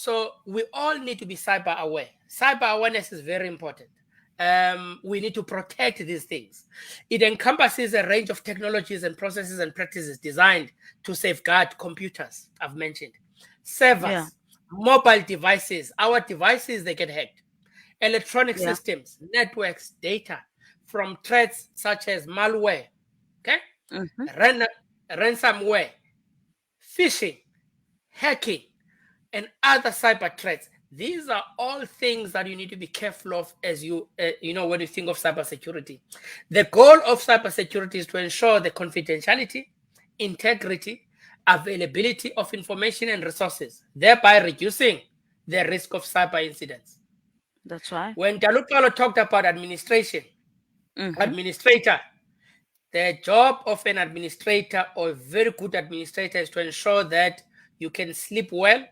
we all need to be cyber aware. Cyber awareness is very important. We need to protect these things. It encompasses a range of technologies and processes and practices designed to safeguard computers, I've mentioned, Yeah. servers, mobile devices. Our devices, they get hacked. Electronic Yeah. systems, networks, data from threats such as malware, okay, Mm-hmm. ransomware, phishing, hacking, and other cyber threats. These are all things that you need to be careful of as when you think of cybersecurity. The goal of cybersecurity is to ensure the confidentiality, integrity, availability of information and resources, thereby reducing the risk of cyber incidents. That's right. When Dalupalo talked about administrator, Mm-hmm. the job of an administrator or a very good administrator is to ensure that you can sleep well,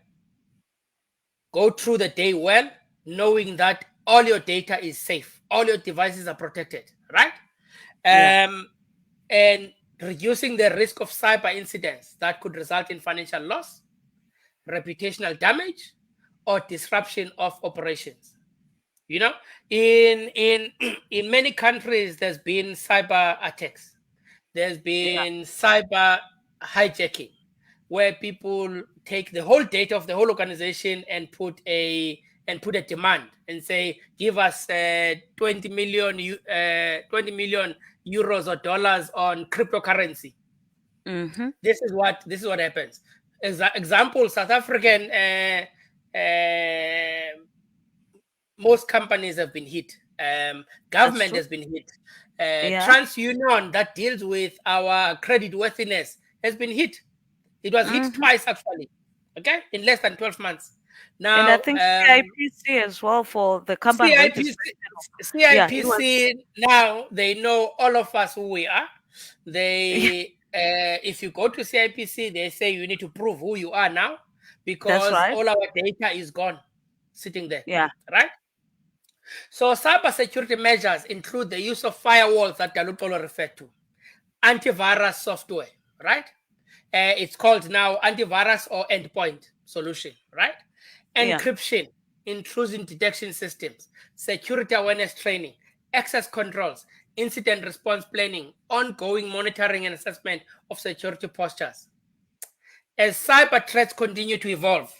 go through the day well, knowing that all your data is safe, all your devices are protected, right? Yeah. And reducing the risk of cyber incidents that could result in financial loss, reputational damage, or disruption of operations. In in many countries, there's been cyber attacks. There's Yeah. been cyber hijacking, where people take the whole data of the whole organization and put a demand and say, give us 20 million euros or dollars on cryptocurrency. Mm-hmm. This is what happens. Example: South African most companies have been hit. That's Government true. has been hit. Yeah. TransUnion, that deals with our credit worthiness, has been hit. It was hit Mm-hmm. twice actually. Okay, in less than 12 months. And I Now, think CIPC as well for the company CIPC, registration. Yeah, it was. CIPC, now they know all of us who we are. They, if you go to CIPC, they say you need to prove who you are now, That's because right. all our data is gone, sitting there, Yeah. right? So cybersecurity measures include the use of firewalls that Dalutolo referred to, antivirus software, right? It's called now antivirus or endpoint solution, right? Yeah. Encryption, intrusion detection systems, security awareness training, access controls, incident response planning, ongoing monitoring and assessment of security postures. As cyber threats continue to evolve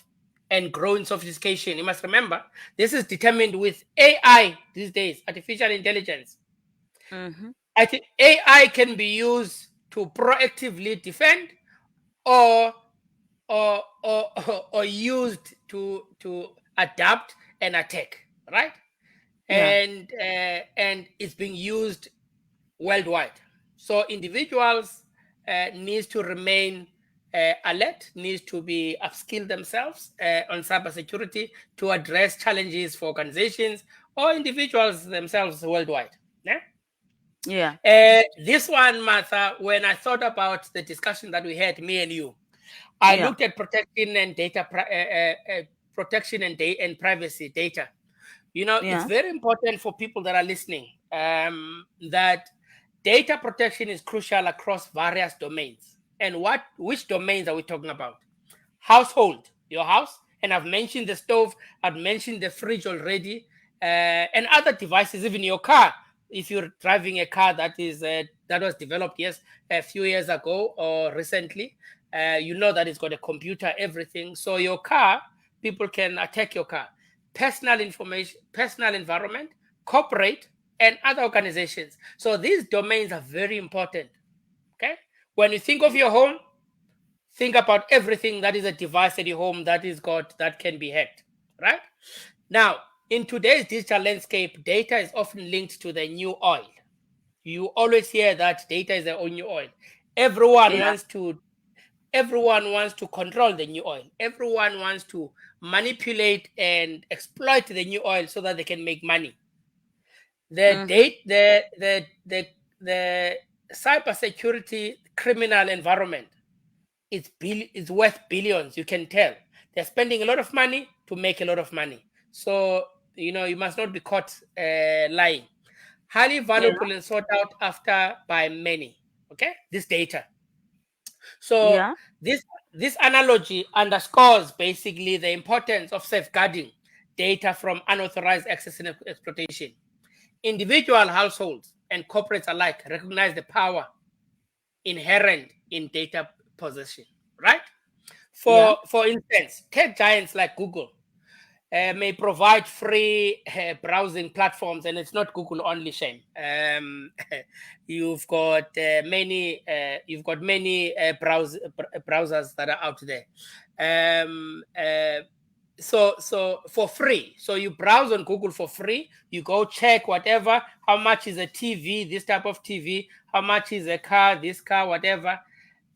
and grow in sophistication, you must remember this is determined with AI these days, artificial intelligence. Mm-hmm. I think AI can be used to proactively defend, or or used to adapt and attack, right? Yeah. And it's being used worldwide. So individuals needs to remain alert, needs to be upskill themselves on cybersecurity to address challenges for organizations or individuals themselves worldwide. Yeah. Yeah. This one, Martha, when I thought about the discussion that we had, me and you, I Yeah. looked at protection and data, protection and privacy data. You know, it's Yeah. very important for people that are listening, that data protection is crucial across various domains. And which domains are we talking about? Household, your house, and I've mentioned the stove, I've mentioned the fridge already, and other devices, even your car. If you're driving a car that was developed, yes, a few years ago or recently, you know that it's got a computer, everything. So your car, people can attack your car. Personal information, personal environment, corporate, and other organizations. So these domains are very important. Okay, when you think of your home, think about everything that is a device at your home that can be hacked, right? Now, in today's digital landscape, data is often linked to the new oil. You always hear that data is the new oil. Everyone Yeah. wants to everyone wants to control the new oil. Everyone wants to manipulate and exploit the new oil so that they can make money. The Mm-hmm. date the cybersecurity criminal environment is worth billions. You can tell they're spending a lot of money to make a lot of money. So you must not be caught lying. Highly Yeah. valuable and sought out after by many. Okay, this data. So Yeah. this analogy underscores basically the importance of safeguarding data from unauthorized access and exploitation. Individual households and corporates alike recognize the power inherent in data possession, right? Yeah. For instance, tech giants like Google may provide free browsing platforms, and it's not Google only. Shame. You've got many browsers that are out there. So for free. So you browse on Google for free. You go check whatever. How much is a TV? This type of TV. How much is a car? This car, whatever.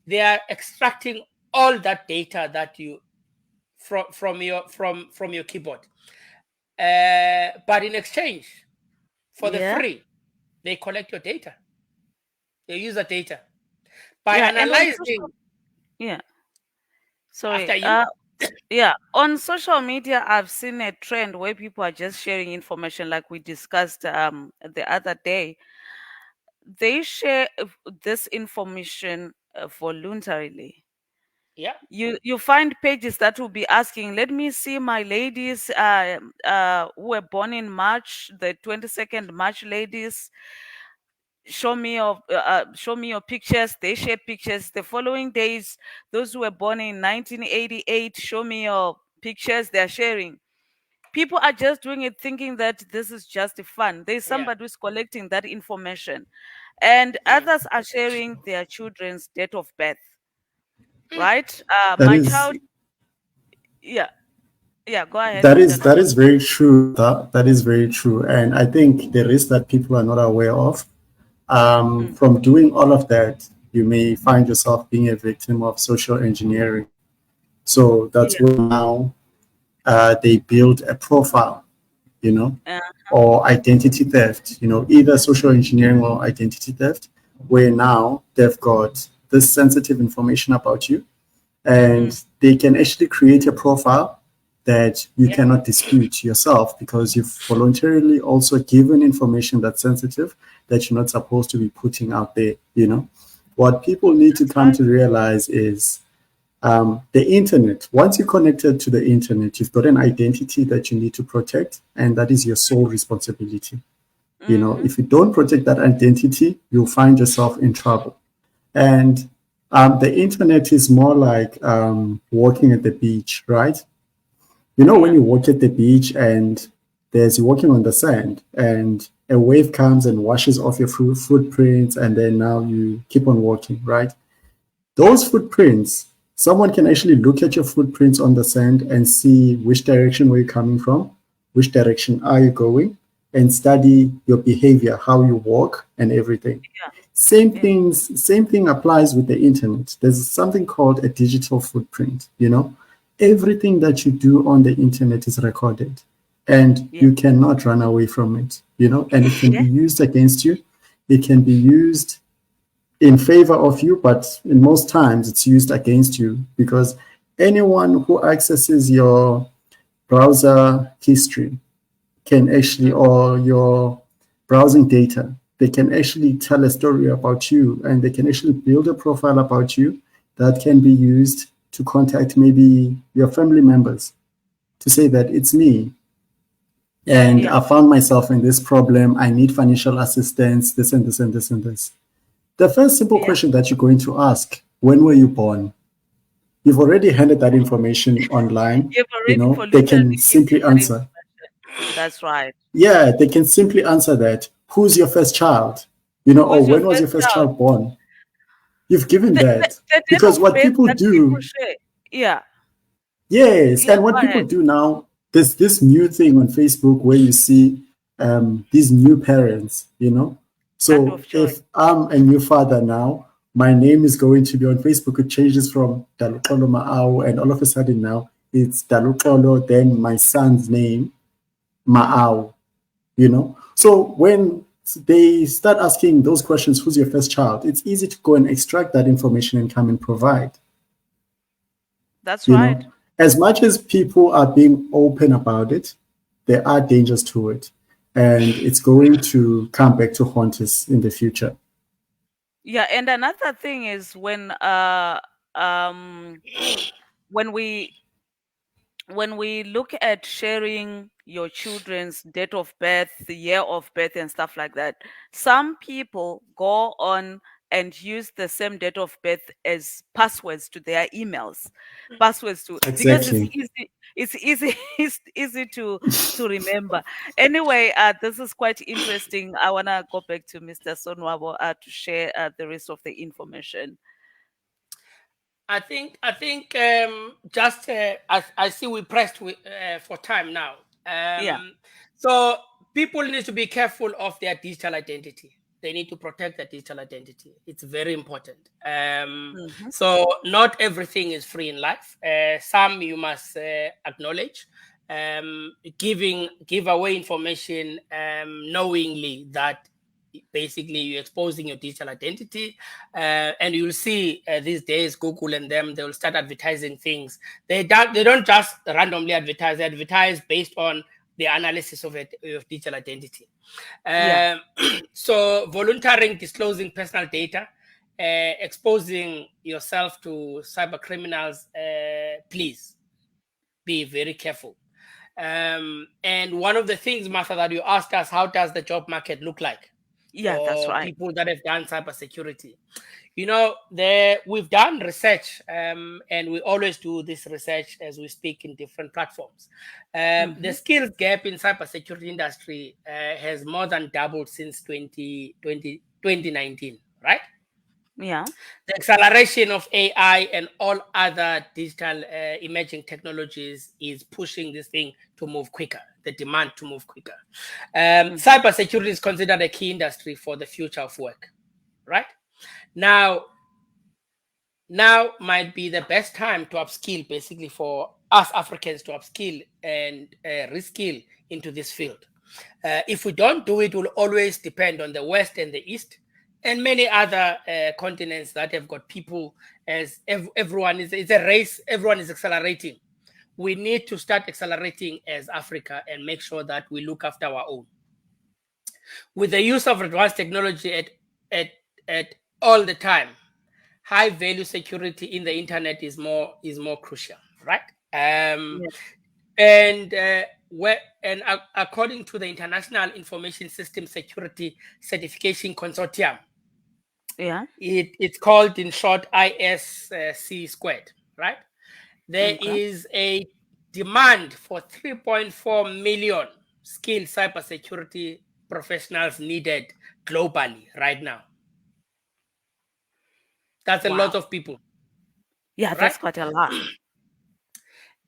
They are extracting all that data that you from your keyboard. But in exchange for the Yeah. free, they collect your data, your user data. By Yeah. And on social. analyzing, Yeah. Sorry. after you, Yeah. On social media, I've seen a trend where people are just sharing information, like we discussed the other day. They share this information voluntarily. yeah, You find pages that will be asking, let me see my ladies who were born in March, the 22nd March ladies. show me your pictures. They share pictures. The following days, those who were born in 1988, show me your pictures. They're sharing. People are just doing it thinking that this is just fun. There's Yeah. somebody who's collecting that information, and others are sharing their children's date of birth. Right? That My is child. Yeah, yeah. Go ahead, Mr. that Noah. is very true. That is very true, and I think the risk that people are not aware of. Mm. From doing all of that, you may find yourself being a victim of social engineering. So that's Yeah. where now they build a profile, you know, Uh, or identity theft, either social engineering or identity theft, where now they've got this sensitive information about you mm, and they can actually create a profile that you yeah. cannot dispute yourself because you've voluntarily also given information that's sensitive that you're not supposed to be putting out there. What people need to That's come right. to realize is the internet. Once you're connected to the internet, you've got an identity that you need to protect, and that is your sole responsibility. Mm-hmm. If you don't protect that identity, you'll find yourself in trouble. And the internet is more like walking at the beach, right? When Yeah. you walk at the beach and you're walking on the sand and a wave comes and washes off your footprints, and then now you keep on walking, right? Yeah. Those footprints, someone can actually look at your footprints on the sand and see which direction were you coming from, which direction are you going, and study your behavior, how you walk and everything. Yeah. Yeah. Same thing applies with the internet. There's something called a digital footprint. Everything that you do on the internet is recorded and Yeah. you cannot run away from it, and it can Yeah. be used against you. It can be used in favor of you, but in most times it's used against you because anyone who accesses your browser history can actually, Mm. or your browsing data, they can actually tell a story about you and they can actually build a profile about you that can be used to contact maybe your family members to say that it's me and Yeah. I found myself in this problem. I need financial assistance, this and this and this and this. The first simple Yeah. question that you're going to ask, when were you born? You've already handed that information online. You've already They can voluntarily given simply that answer. information. That's right. Yeah, they can simply answer that. Who's your first child? Who's your When was first your first child? child born? You've given that. The date Because of what birth people that people do, share. Yeah. yes, Yeah. and what Go people ahead. do now, there's this new thing on Facebook where you see these new parents. Land So of joy. if I'm a new father now, my name is going to be on Facebook. It changes from Daluxolo Ma'au, and all of a sudden now it's Daluxolo, then my son's name, Ma'au. So when they start asking those questions, who's your first child? It's easy to go and extract that information and come and provide. That's you right. know as much as people are being open about it, there are dangers to it, and it's going to come back to haunt us in the future. Yeah. And another thing is um when we look at sharing your children's date of birth, the year of birth, and stuff like that, some people go on and use the same date of birth as passwords to their emails, passwords to, because it's Exactly. easy, it's easy to remember. Anyway, this is quite interesting. I want to go back to Mr. Sonwabo to share the rest of the information. I think just I see we pressed for time now. Yeah. So people need to be careful of their digital identity. They need to protect their digital identity. It's very important. Hmm. So not everything is free in life. Some you must acknowledge. Give away information knowingly that basically you're exposing your digital identity, and you'll see these days Google and them, they will start advertising things. They don't just randomly advertise. They advertise based on the analysis of it, of digital identity. Yeah. um, so volunteering disclosing personal data, exposing yourself to cyber criminals, please be very careful. And one of the things, Martha, that you asked us, how does the job market look like? Yeah, that's or right. people that have done cybersecurity. We've done research, and we always do this research as we speak in different platforms. The skills gap in cybersecurity industry has more than doubled since 2019, right? Yeah. The acceleration of AI and all other digital emerging technologies is pushing this thing to move quicker, the demand to move quicker. Cybersecurity is considered a key industry for the future of work, right? Now might be the best time to upskill, basically for us Africans to upskill and reskill into this field. If we don't do it, we'll always depend on the West and the East and many other continents that have got people, as everyone is, it's a race, everyone is accelerating. We need to start accelerating as Africa and make sure that we look after our own. With the use of advanced technology at all the time, high value security in the internet is more crucial, right? Yeah. According to the International Information System Security Certification Consortium, Yeah. it's called in short ISC squared, right? There Okay. is a demand for 3.4 million skilled cybersecurity professionals needed globally right now. That's a lot Wow. of people, Yeah, right? that's quite a lot.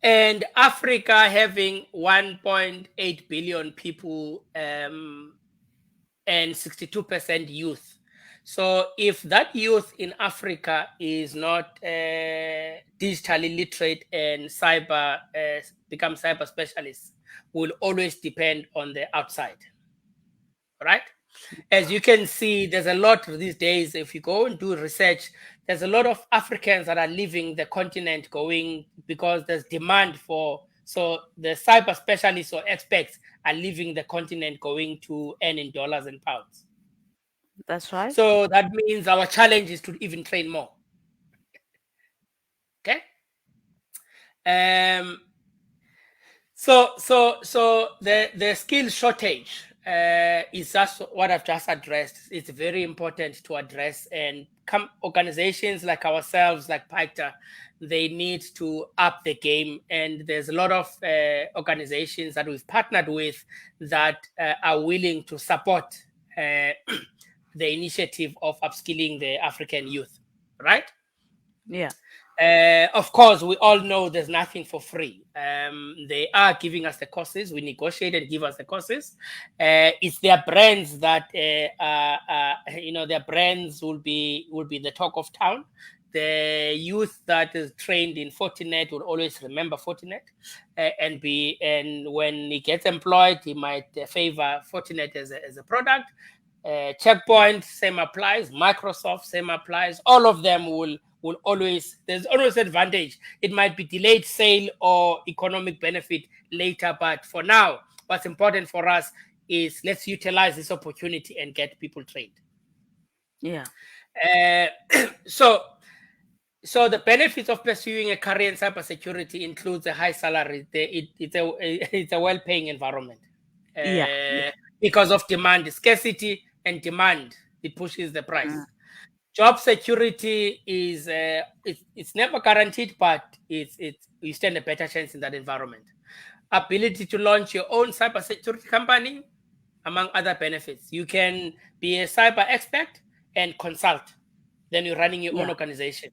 And Africa having 1.8 billion people and 62% youth. So if that youth in Africa is not digitally literate and become cyber specialists, will always depend on the outside, right? As you can see, there's a lot these days. If you go and do research, there's a lot of Africans that are leaving the continent going because there's demand for. So the cyber specialists or experts are leaving the continent going to earn in dollars and pounds. That's right. So that means our challenge is to even train more. Okay. So the skill shortage is just what I've just addressed. It's very important to address, and organizations like ourselves, like PAICTA, they need to up the game. And there's a lot of organizations that we've partnered with that are willing to support the initiative of upskilling the African youth, right? Yeah. Of course, we all know there's nothing for free. They are giving us the courses. We negotiate and give us the courses. It's their brands that their brands will be the talk of town. The youth that is trained in Fortinet will always remember Fortinet, and when he gets employed, he might favor Fortinet as a product. Checkpoint, same applies. Microsoft, same applies. All of them will always, there's always advantage. It might be delayed sale or economic benefit later, but for now, what's important for us is let's utilize this opportunity and get people trained. Yeah. So the benefits of pursuing a career in cybersecurity includes a high salary. It's a well-paying environment. Yeah. Because of demand, scarcity and demand, it pushes the price. Job security is it's never guaranteed, but you stand a better chance in that environment. Ability to launch your own cybersecurity company, among other benefits. You can be a cyber expert and consult. Then you're running your own organization.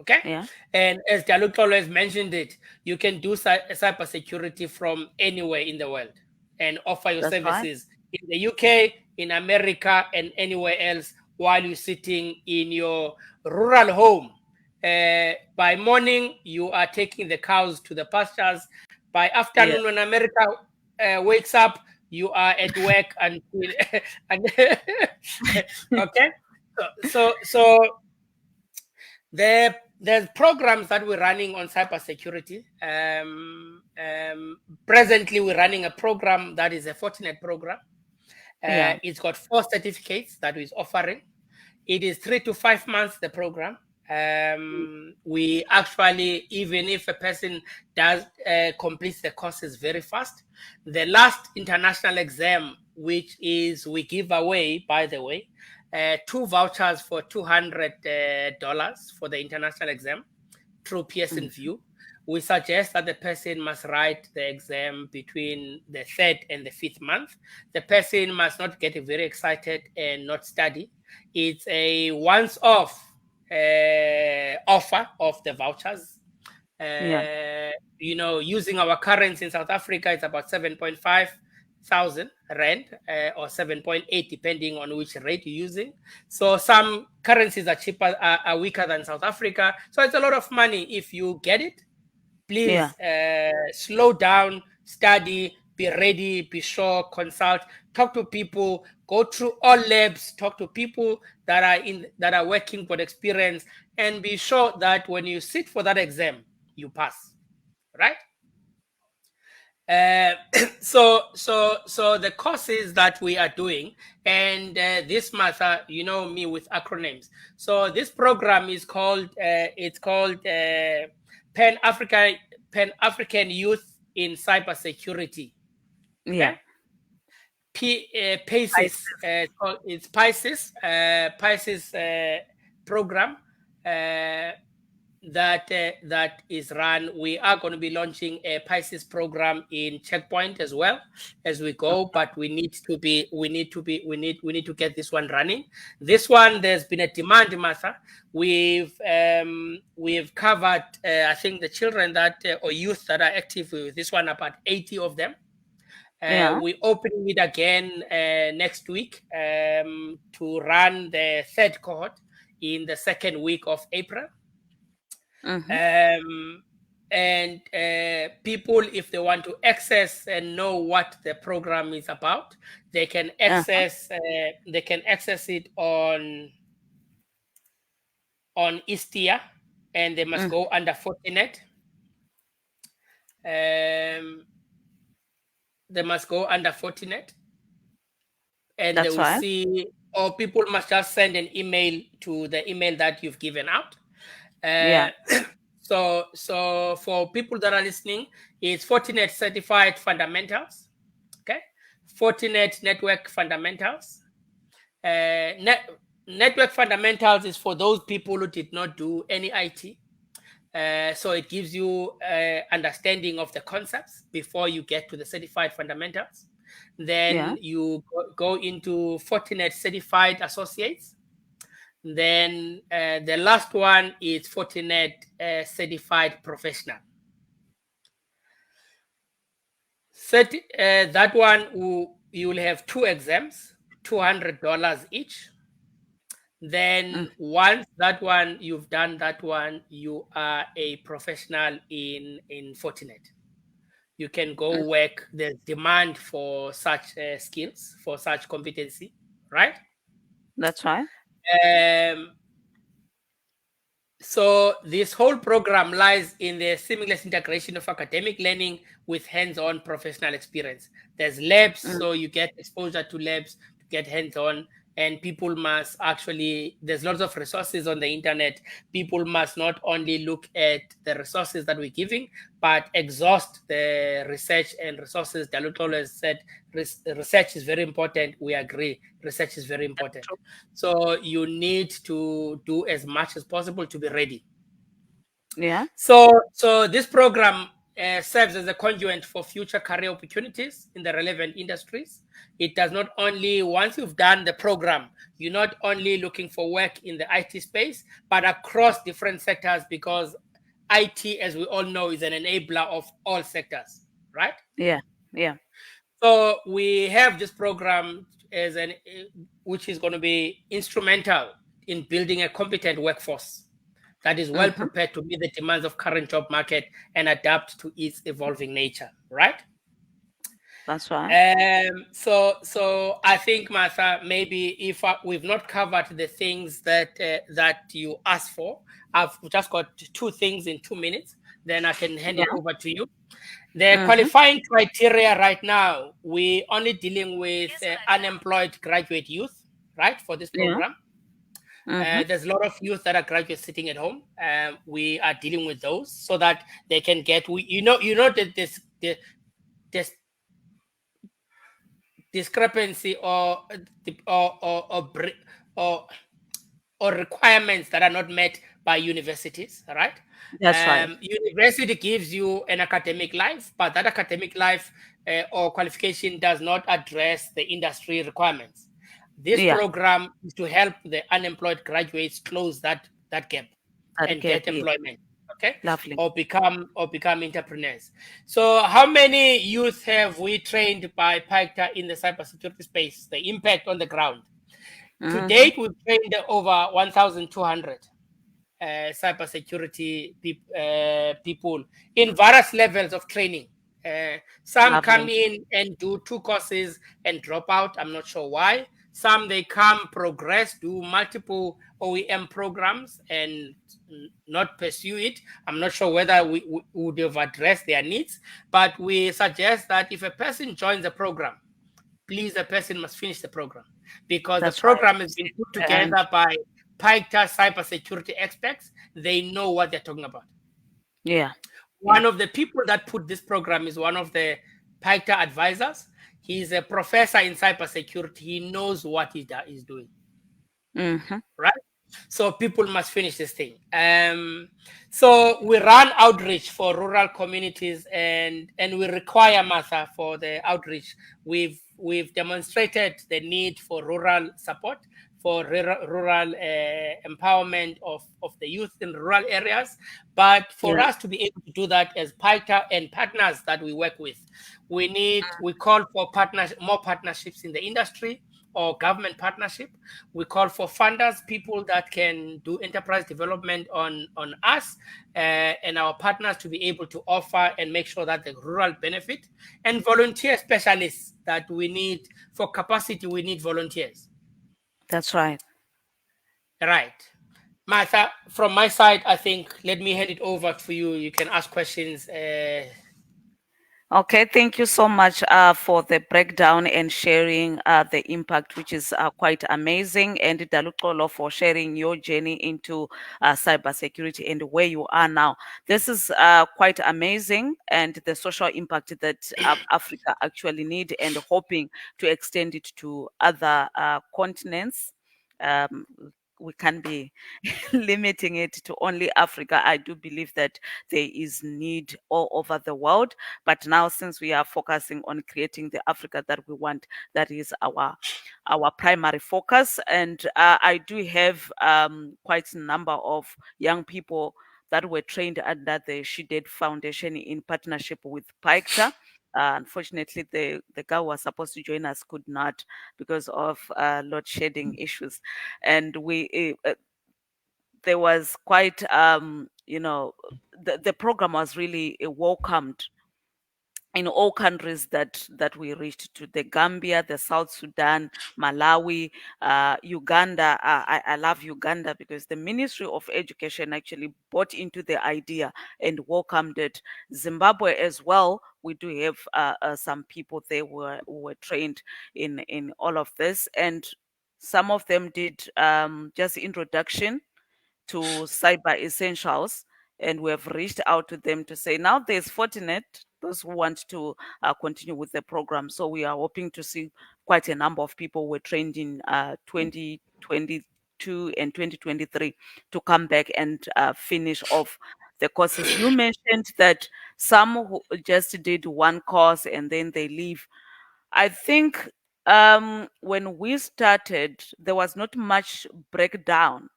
Okay. Yeah. And as Dialog always mentioned it, you can do cybersecurity from anywhere in the world and offer your That's right. services in the UK, in America, and anywhere else while you're sitting in your rural home. By morning, you are taking the cows to the pastures. By Yeah. afternoon, when America wakes up, you are at work until okay. So there's programs that we're running on cybersecurity. Presently, we're running a program that is a Fortinet program. It's got 4 certificates that is offering. It is 3 to 5 months, the program. We actually, even if a person does completes the courses very fast, the last international exam which is we give away, by the way, 2 vouchers for $200 for the international exam through Pearson VUE. We suggest that the person must write the exam between the 3rd and the 5th month. The person must not get very excited and not study. It's a once-off offer of the vouchers. Using our currency in South Africa, it's about 7.5 thousand rand or 7.8, depending on which rate you're using. So some currencies are cheaper, are weaker than South Africa. So it's a lot of money. If you get it, please slow down, study, be ready, be sure, consult, talk to people, go through all labs, talk to people that are working for the experience, and be sure that when you sit for that exam, you pass, right? So the courses that we are doing, and this matter, you know me with acronyms. So this program is called Pan African Youth in Cybersecurity. Yeah. PAICS. It's PAICS. PAICS program. That is run. We are going to be launching a PAICS program in Checkpoint as well as we go, but we need to get this one running. This one, there's been a demand, Martha. We've covered I think the children that or youth that are active with this one, about 80 of them. We're opening it again next week to run the 3rd cohort in the 2nd week of April. And people, if they want to access and know what the program is about, they can access it on Istia, and they must go under Fortinet. They must go under Fortinet, and they will see, or people must just send an email to the email that you've given out. So for people that are listening, it's Fortinet Certified Fundamentals. Okay, Fortinet Network Fundamentals. Network Fundamentals is for those people who did not do any IT. So it gives you understanding of the concepts before you get to the Certified Fundamentals. Then you go into Fortinet Certified Associates. Then the last one is Fortinet Certified Professional. That one, you will have 2 exams, $200 each. Then once that one, you've done that one, you are a professional in Fortinet. You can go work. There's demand for such skills, for such competency, right? That's right. So this whole program lies in the seamless integration of academic learning with hands-on professional experience. There's labs, so you get exposure to labs to get hands-on, and people must actually, there's lots of resources on the internet. People must not only look at the resources that we're giving, but exhaust the research and resources. Dalutolo has said research is very important. We agree. Research is very important. So you need to do as much as possible to be ready. Yeah. So this program serves as a conduit for future career opportunities in the relevant industries. It does not only, once you've done the program, you're not only looking for work in the IT space, but across different sectors, because IT, as we all know, is an enabler of all sectors, right? Yeah. Yeah. So we have this program which is going to be instrumental in building a competent workforce that is well prepared to meet the demands of current job market and adapt to its evolving nature, right? That's right. So I think, Martha, maybe if we've not covered the things that you asked for, I've just got 2 things in 2 minutes, then I can hand it over to you. The qualifying criteria right now, we're only dealing with unemployed graduate youth, right, for this program. There's a lot of youth that are graduates sitting at home. We are dealing with those so that they can get, that discrepancy or or requirements that are not met by universities, all right? That's right. University gives you an academic life, but that academic life or qualification does not address the industry requirements. This Yeah, program is to help the unemployed graduates close that gap that and gap. get Yeah, employment, okay? lovely. Or become entrepreneurs. So how many youth have we trained by PAICTA in the cybersecurity space, the impact on the ground? To Hmm. date, we've trained over 1,200 cybersecurity people in various levels of training. Some come Lovely. in and do 2 courses and drop out. I'm not sure why. Some they come, progress, do multiple OEM programs and not pursue it. I'm not sure whether we would have addressed their needs, but we suggest that if a person joins a program, please, the person must finish the program because the That's right. program has been put And together by PAICTA cybersecurity experts. They know what they're talking about. yeah, yeah, One of the people that put this program is one of the PAICTA advisors. He's a professor in cybersecurity. He knows what he's doing, hmm, right? So people must finish this thing. So we run outreach for rural communities, and we require Martha for the outreach. We've demonstrated the need for rural support, for rural empowerment of the youth in rural areas. But for yeah. us to be able to do that as PICA and partners that we work with, we call for more partnerships in the industry or government partnership. We call for funders, people that can do enterprise development on us and our partners to be able to offer and make sure that the rural benefit, and volunteer specialists that we need for capacity. We need volunteers, That's right. right? Martha, from my side, I think let me hand it over to you. You can ask questions. Okay, thank you so much for the breakdown and sharing the impact, which is quite amazing. And Daluxolo for sharing your journey into cybersecurity and where you are now. This is quite amazing, and the social impact that Africa actually need, and hoping to extend it to other continents. Um, we can't be limiting it to only Africa. I do believe that there is need all over the world. But now, since we are focusing on creating the Africa that we want, that is our primary focus. And I do have quite a number of young people that were trained under the SheDad Foundation in partnership with PAICTA. Unfortunately, the guy who was supposed to join us could not because of load shedding issues, and there was quite the program was really welcomed in all countries that we reached to: the Gambia, the South Sudan, Malawi, Uganda. I love Uganda because the Ministry of Education actually bought into the idea and welcomed it. Zimbabwe as well. We do have some people there who were trained in all of this, and some of them did just introduction to cyber essentials, and we have reached out to them to say now there's Fortinet, those who want to continue with the program. So we are hoping to see quite a number of people were trained in 2022 and 2023 to come back and finish off the courses. You mentioned that some who just did one course and then they leave. I think when we started, there was not much breakdown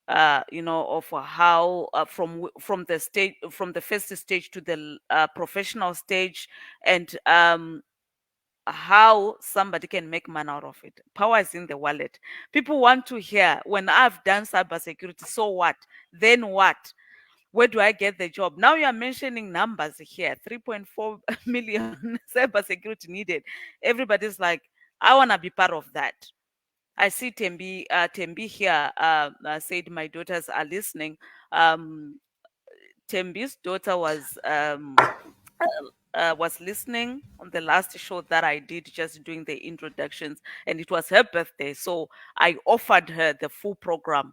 of how from the stage, from the first stage to the professional stage, and how somebody can make money out of it. Power is in the wallet. People want to hear, when I've done cybersecurity, so what? Then what? Where do I get the job? Now you are mentioning numbers here, 3.4 million cybersecurity needed. Everybody's like, I want to be part of that. I see Tembi here said my daughters are listening. Um, Tembi's daughter was listening on the last show that I did, just doing the introductions, and it was her birthday, so I offered her the full program,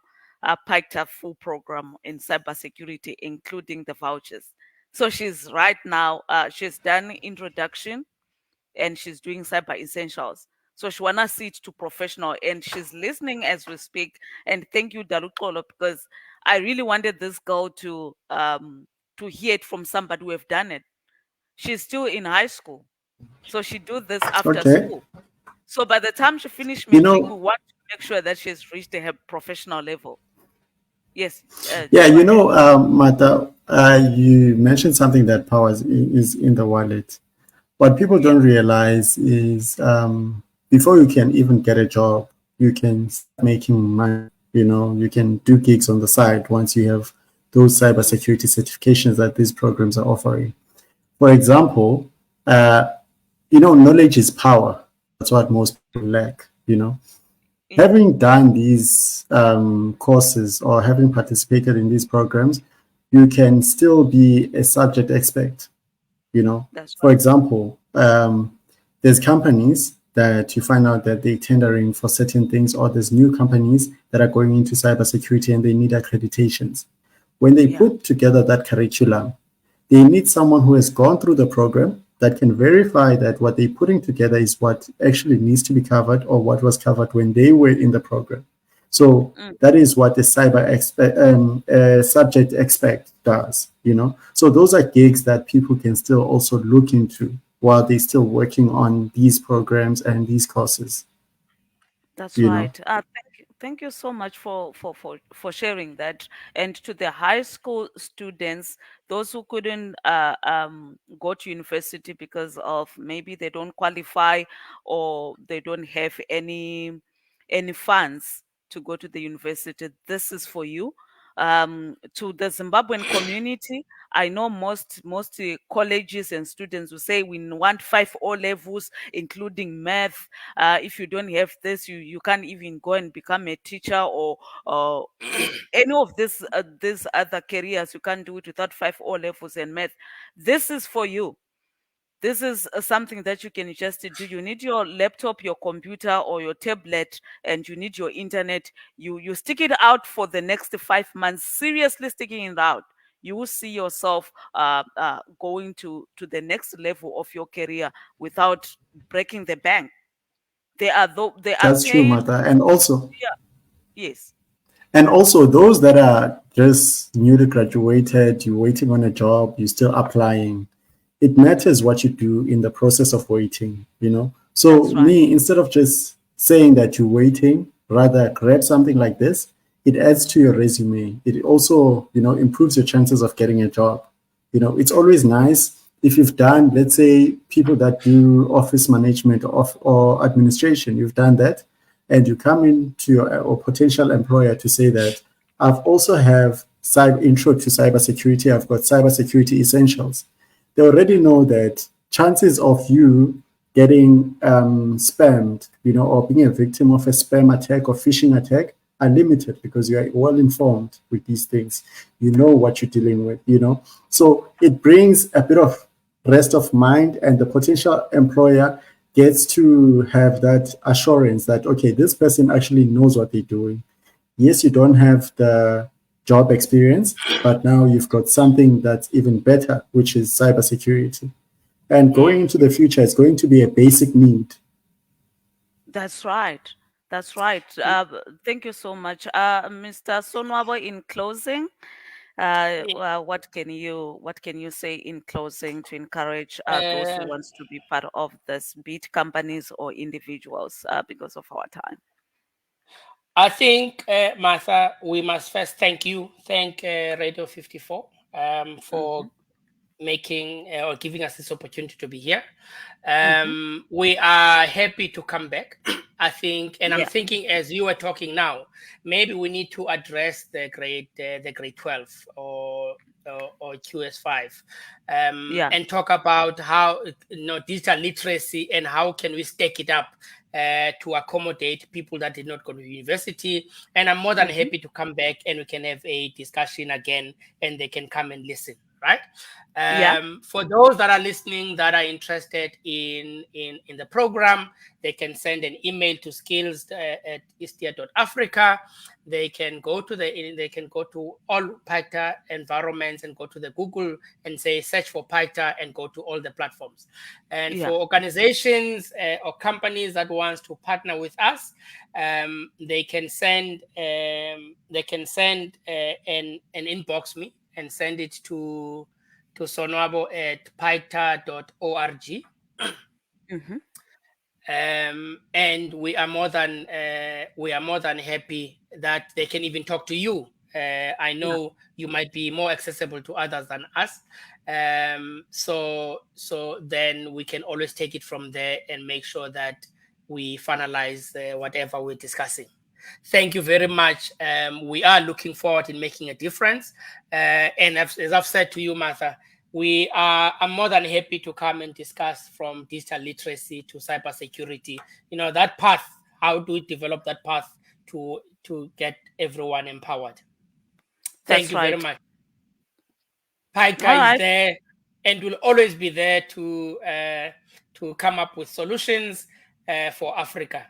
piked up full program in cybersecurity, including the vouchers. So she's right now. She's done introduction, and she's doing cyber essentials. So she wanna see it to professional, and she's listening as we speak. And thank you, Daluxolo, because I really wanted this girl to hear it from somebody who have done it. She's still in high school, so she do this after Okay. school. So by the time she finish You matric, we know, want to make sure that she's reached her professional level. Yes, yeah, go you ahead. know, Martha, you mentioned something that power is in the wallet. What people Yeah, don't realize is before you can even get a job, you can start making money. You know, you can do gigs on the side once you have those mm, cybersecurity certifications that these programs are offering. For example, uh, you know, knowledge is power. That's what most people lack. You know, yeah, having done these courses or having participated in these programs, you can still be a subject expert. You know, that's for right. example, there's companies that you find out that they're tendering for certain things, or there's new companies that are going into cybersecurity and they need accreditations. When they Yeah, put together that curriculum, they need someone who has gone through the program that can verify that what they're putting together is what actually needs to be covered or what was covered when they were in the program. So mm, that is what the subject expect does, you know. So those are gigs that people can still also look into while they're still working on these programs and these courses, that's you know. right. Thank you so much for sharing that. And to the high school students, those who couldn't go to university because of maybe they don't qualify or they don't have any funds to go to the university, this is for you. To the Zimbabwean community, I know most colleges and students will say we want 5 O levels, including math. If you don't have this, you can't even go and become a teacher or any of these other careers. You can't do it without 5 O levels and math. This is for you. This is something that you can just do. You need your laptop, your computer, or your tablet, and you need your internet. You stick it out for the next 5 months. Seriously, sticking it out. You will see yourself going to the next level of your career without breaking the bank. They are That's true, paid. Martha. And also, Yeah, yes, those that are just newly graduated, you're waiting on a job, you're still applying. It matters what you do in the process of waiting, you know. So that's right. me, instead of just saying that you're waiting, rather grab something like this. It adds to your resume. It also, you know, improves your chances of getting a job. You know, it's Mm, always nice if you've done, let's say, people that do office management or administration, you've done that, and you come into your or potential employer to say that I've also have intro to cybersecurity. I've got cybersecurity essentials. They already mm, know that chances of you getting spammed, you know, or being a victim of a spam attack or phishing attack are limited because you are well informed with these things. You know what you're dealing with, you know. So it brings a bit of rest of mind, and the potential employer gets to have that assurance that, okay, this person actually knows what they're doing. Yes, you don't have the job experience, but now you've got something that's even better, which is cybersecurity. And going mm. into the future, it's going to be a basic need. that's right. That's right. Thank you so much, Mr. Sonwabo. In closing, what can you say in closing to encourage those who Uh, wants to be part of this, be it companies or individuals, because of our time? I think, Martha, we must first thank Radio 54 Hmm. for making or giving us this opportunity to be here. Hmm. We are happy to come back. I think, and I'm Yeah. thinking as you were talking now, maybe we need to address the grade 12 or QS5, Yeah. and talk about how, digital literacy and how can we stack it up to accommodate people that did not go to university. And I'm more than Hmm. happy to come back and we can have a discussion again, and they can come and listen. right? Yeah. For those that are listening that are interested in the program, they can send an email to skills at istia.africa. They can go to all PAICTA environments and go to the Google and say search for PAICTA and go to all the platforms. And Yeah. for organizations or companies that wants to partner with us, they can send an inbox me and send it to Sonwabo at paita.org. Mm-hmm. And we are more than happy that they can even talk to you. I Yeah. know you might be more accessible to others than us, so then we can always take it from there and make sure that we finalize whatever we're discussing. Thank you very much. We are looking forward in making a difference, and as I've said to you, Martha, I'm more than happy to come and discuss from digital literacy to cybersecurity. That path. How do we develop that path to get everyone empowered? Thank That's you very right. much. All PAICTA is right. there and will always be there to come up with solutions for Africa.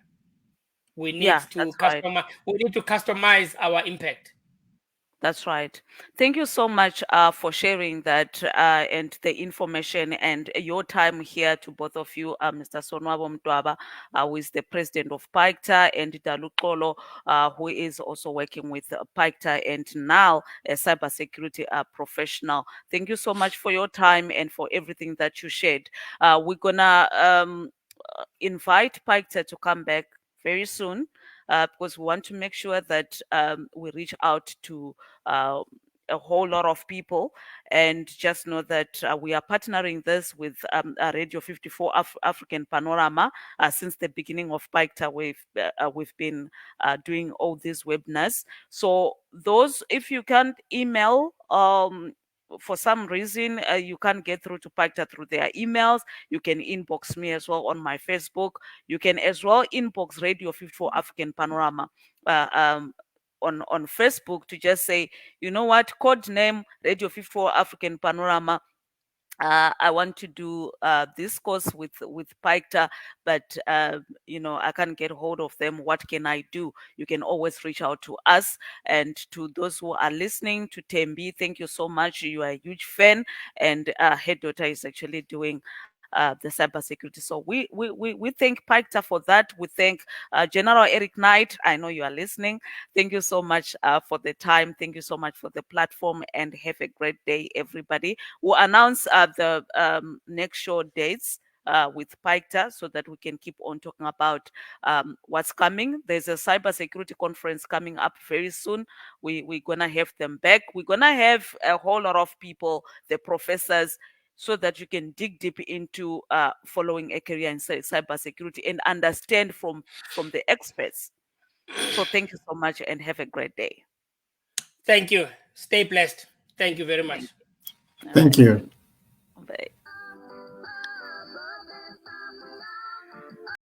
We need Yeah, to that's right. customize our impact. That's right. Thank you so much for sharing that and the information and your time here to both of you, Mr. Sonwabo Mtwaba, who is the president of PAICTA, and Daluxolo, who is also working with PAICTA and now a cybersecurity professional. Thank you so much for your time and for everything that you shared. We're going to invite PAICTA to come back very soon because we want to make sure that we reach out to uh, a whole lot of people, and just know that we are partnering this with Radio 54 African Panorama. Since the beginning of PAICTA, we've been doing all these webinars. So those, if you can't email, for some reason you can't get through to PAICTA through their emails, you can inbox me as well on my Facebook. You can as well inbox Radio 54 African Panorama on Facebook to just say, you know what, code name Radio 54 African Panorama. I want to do this course with PAICTA, but I can't get hold of them. What can I do? You can always reach out to us. And to those who are listening, to Tembi, thank you so much. You are a huge fan, and her daughter is actually doing the cybersecurity. So we thank PAICTA for that. We thank General Eric Knight. I know you are listening. Thank you so much for the time. Thank you so much for the platform, and have a great day, everybody. We'll announce the next show dates with PAICTA so that we can keep on talking about what's coming. There's a cybersecurity conference coming up very soon. We're going to have them back. We're going to have a whole lot of people, the professors, so that you can dig deep into following a career in cybersecurity and understand from the experts. So thank you so much and have a great day. Thank you. Stay blessed. Thank you very much. Thank you. All Thank right. you.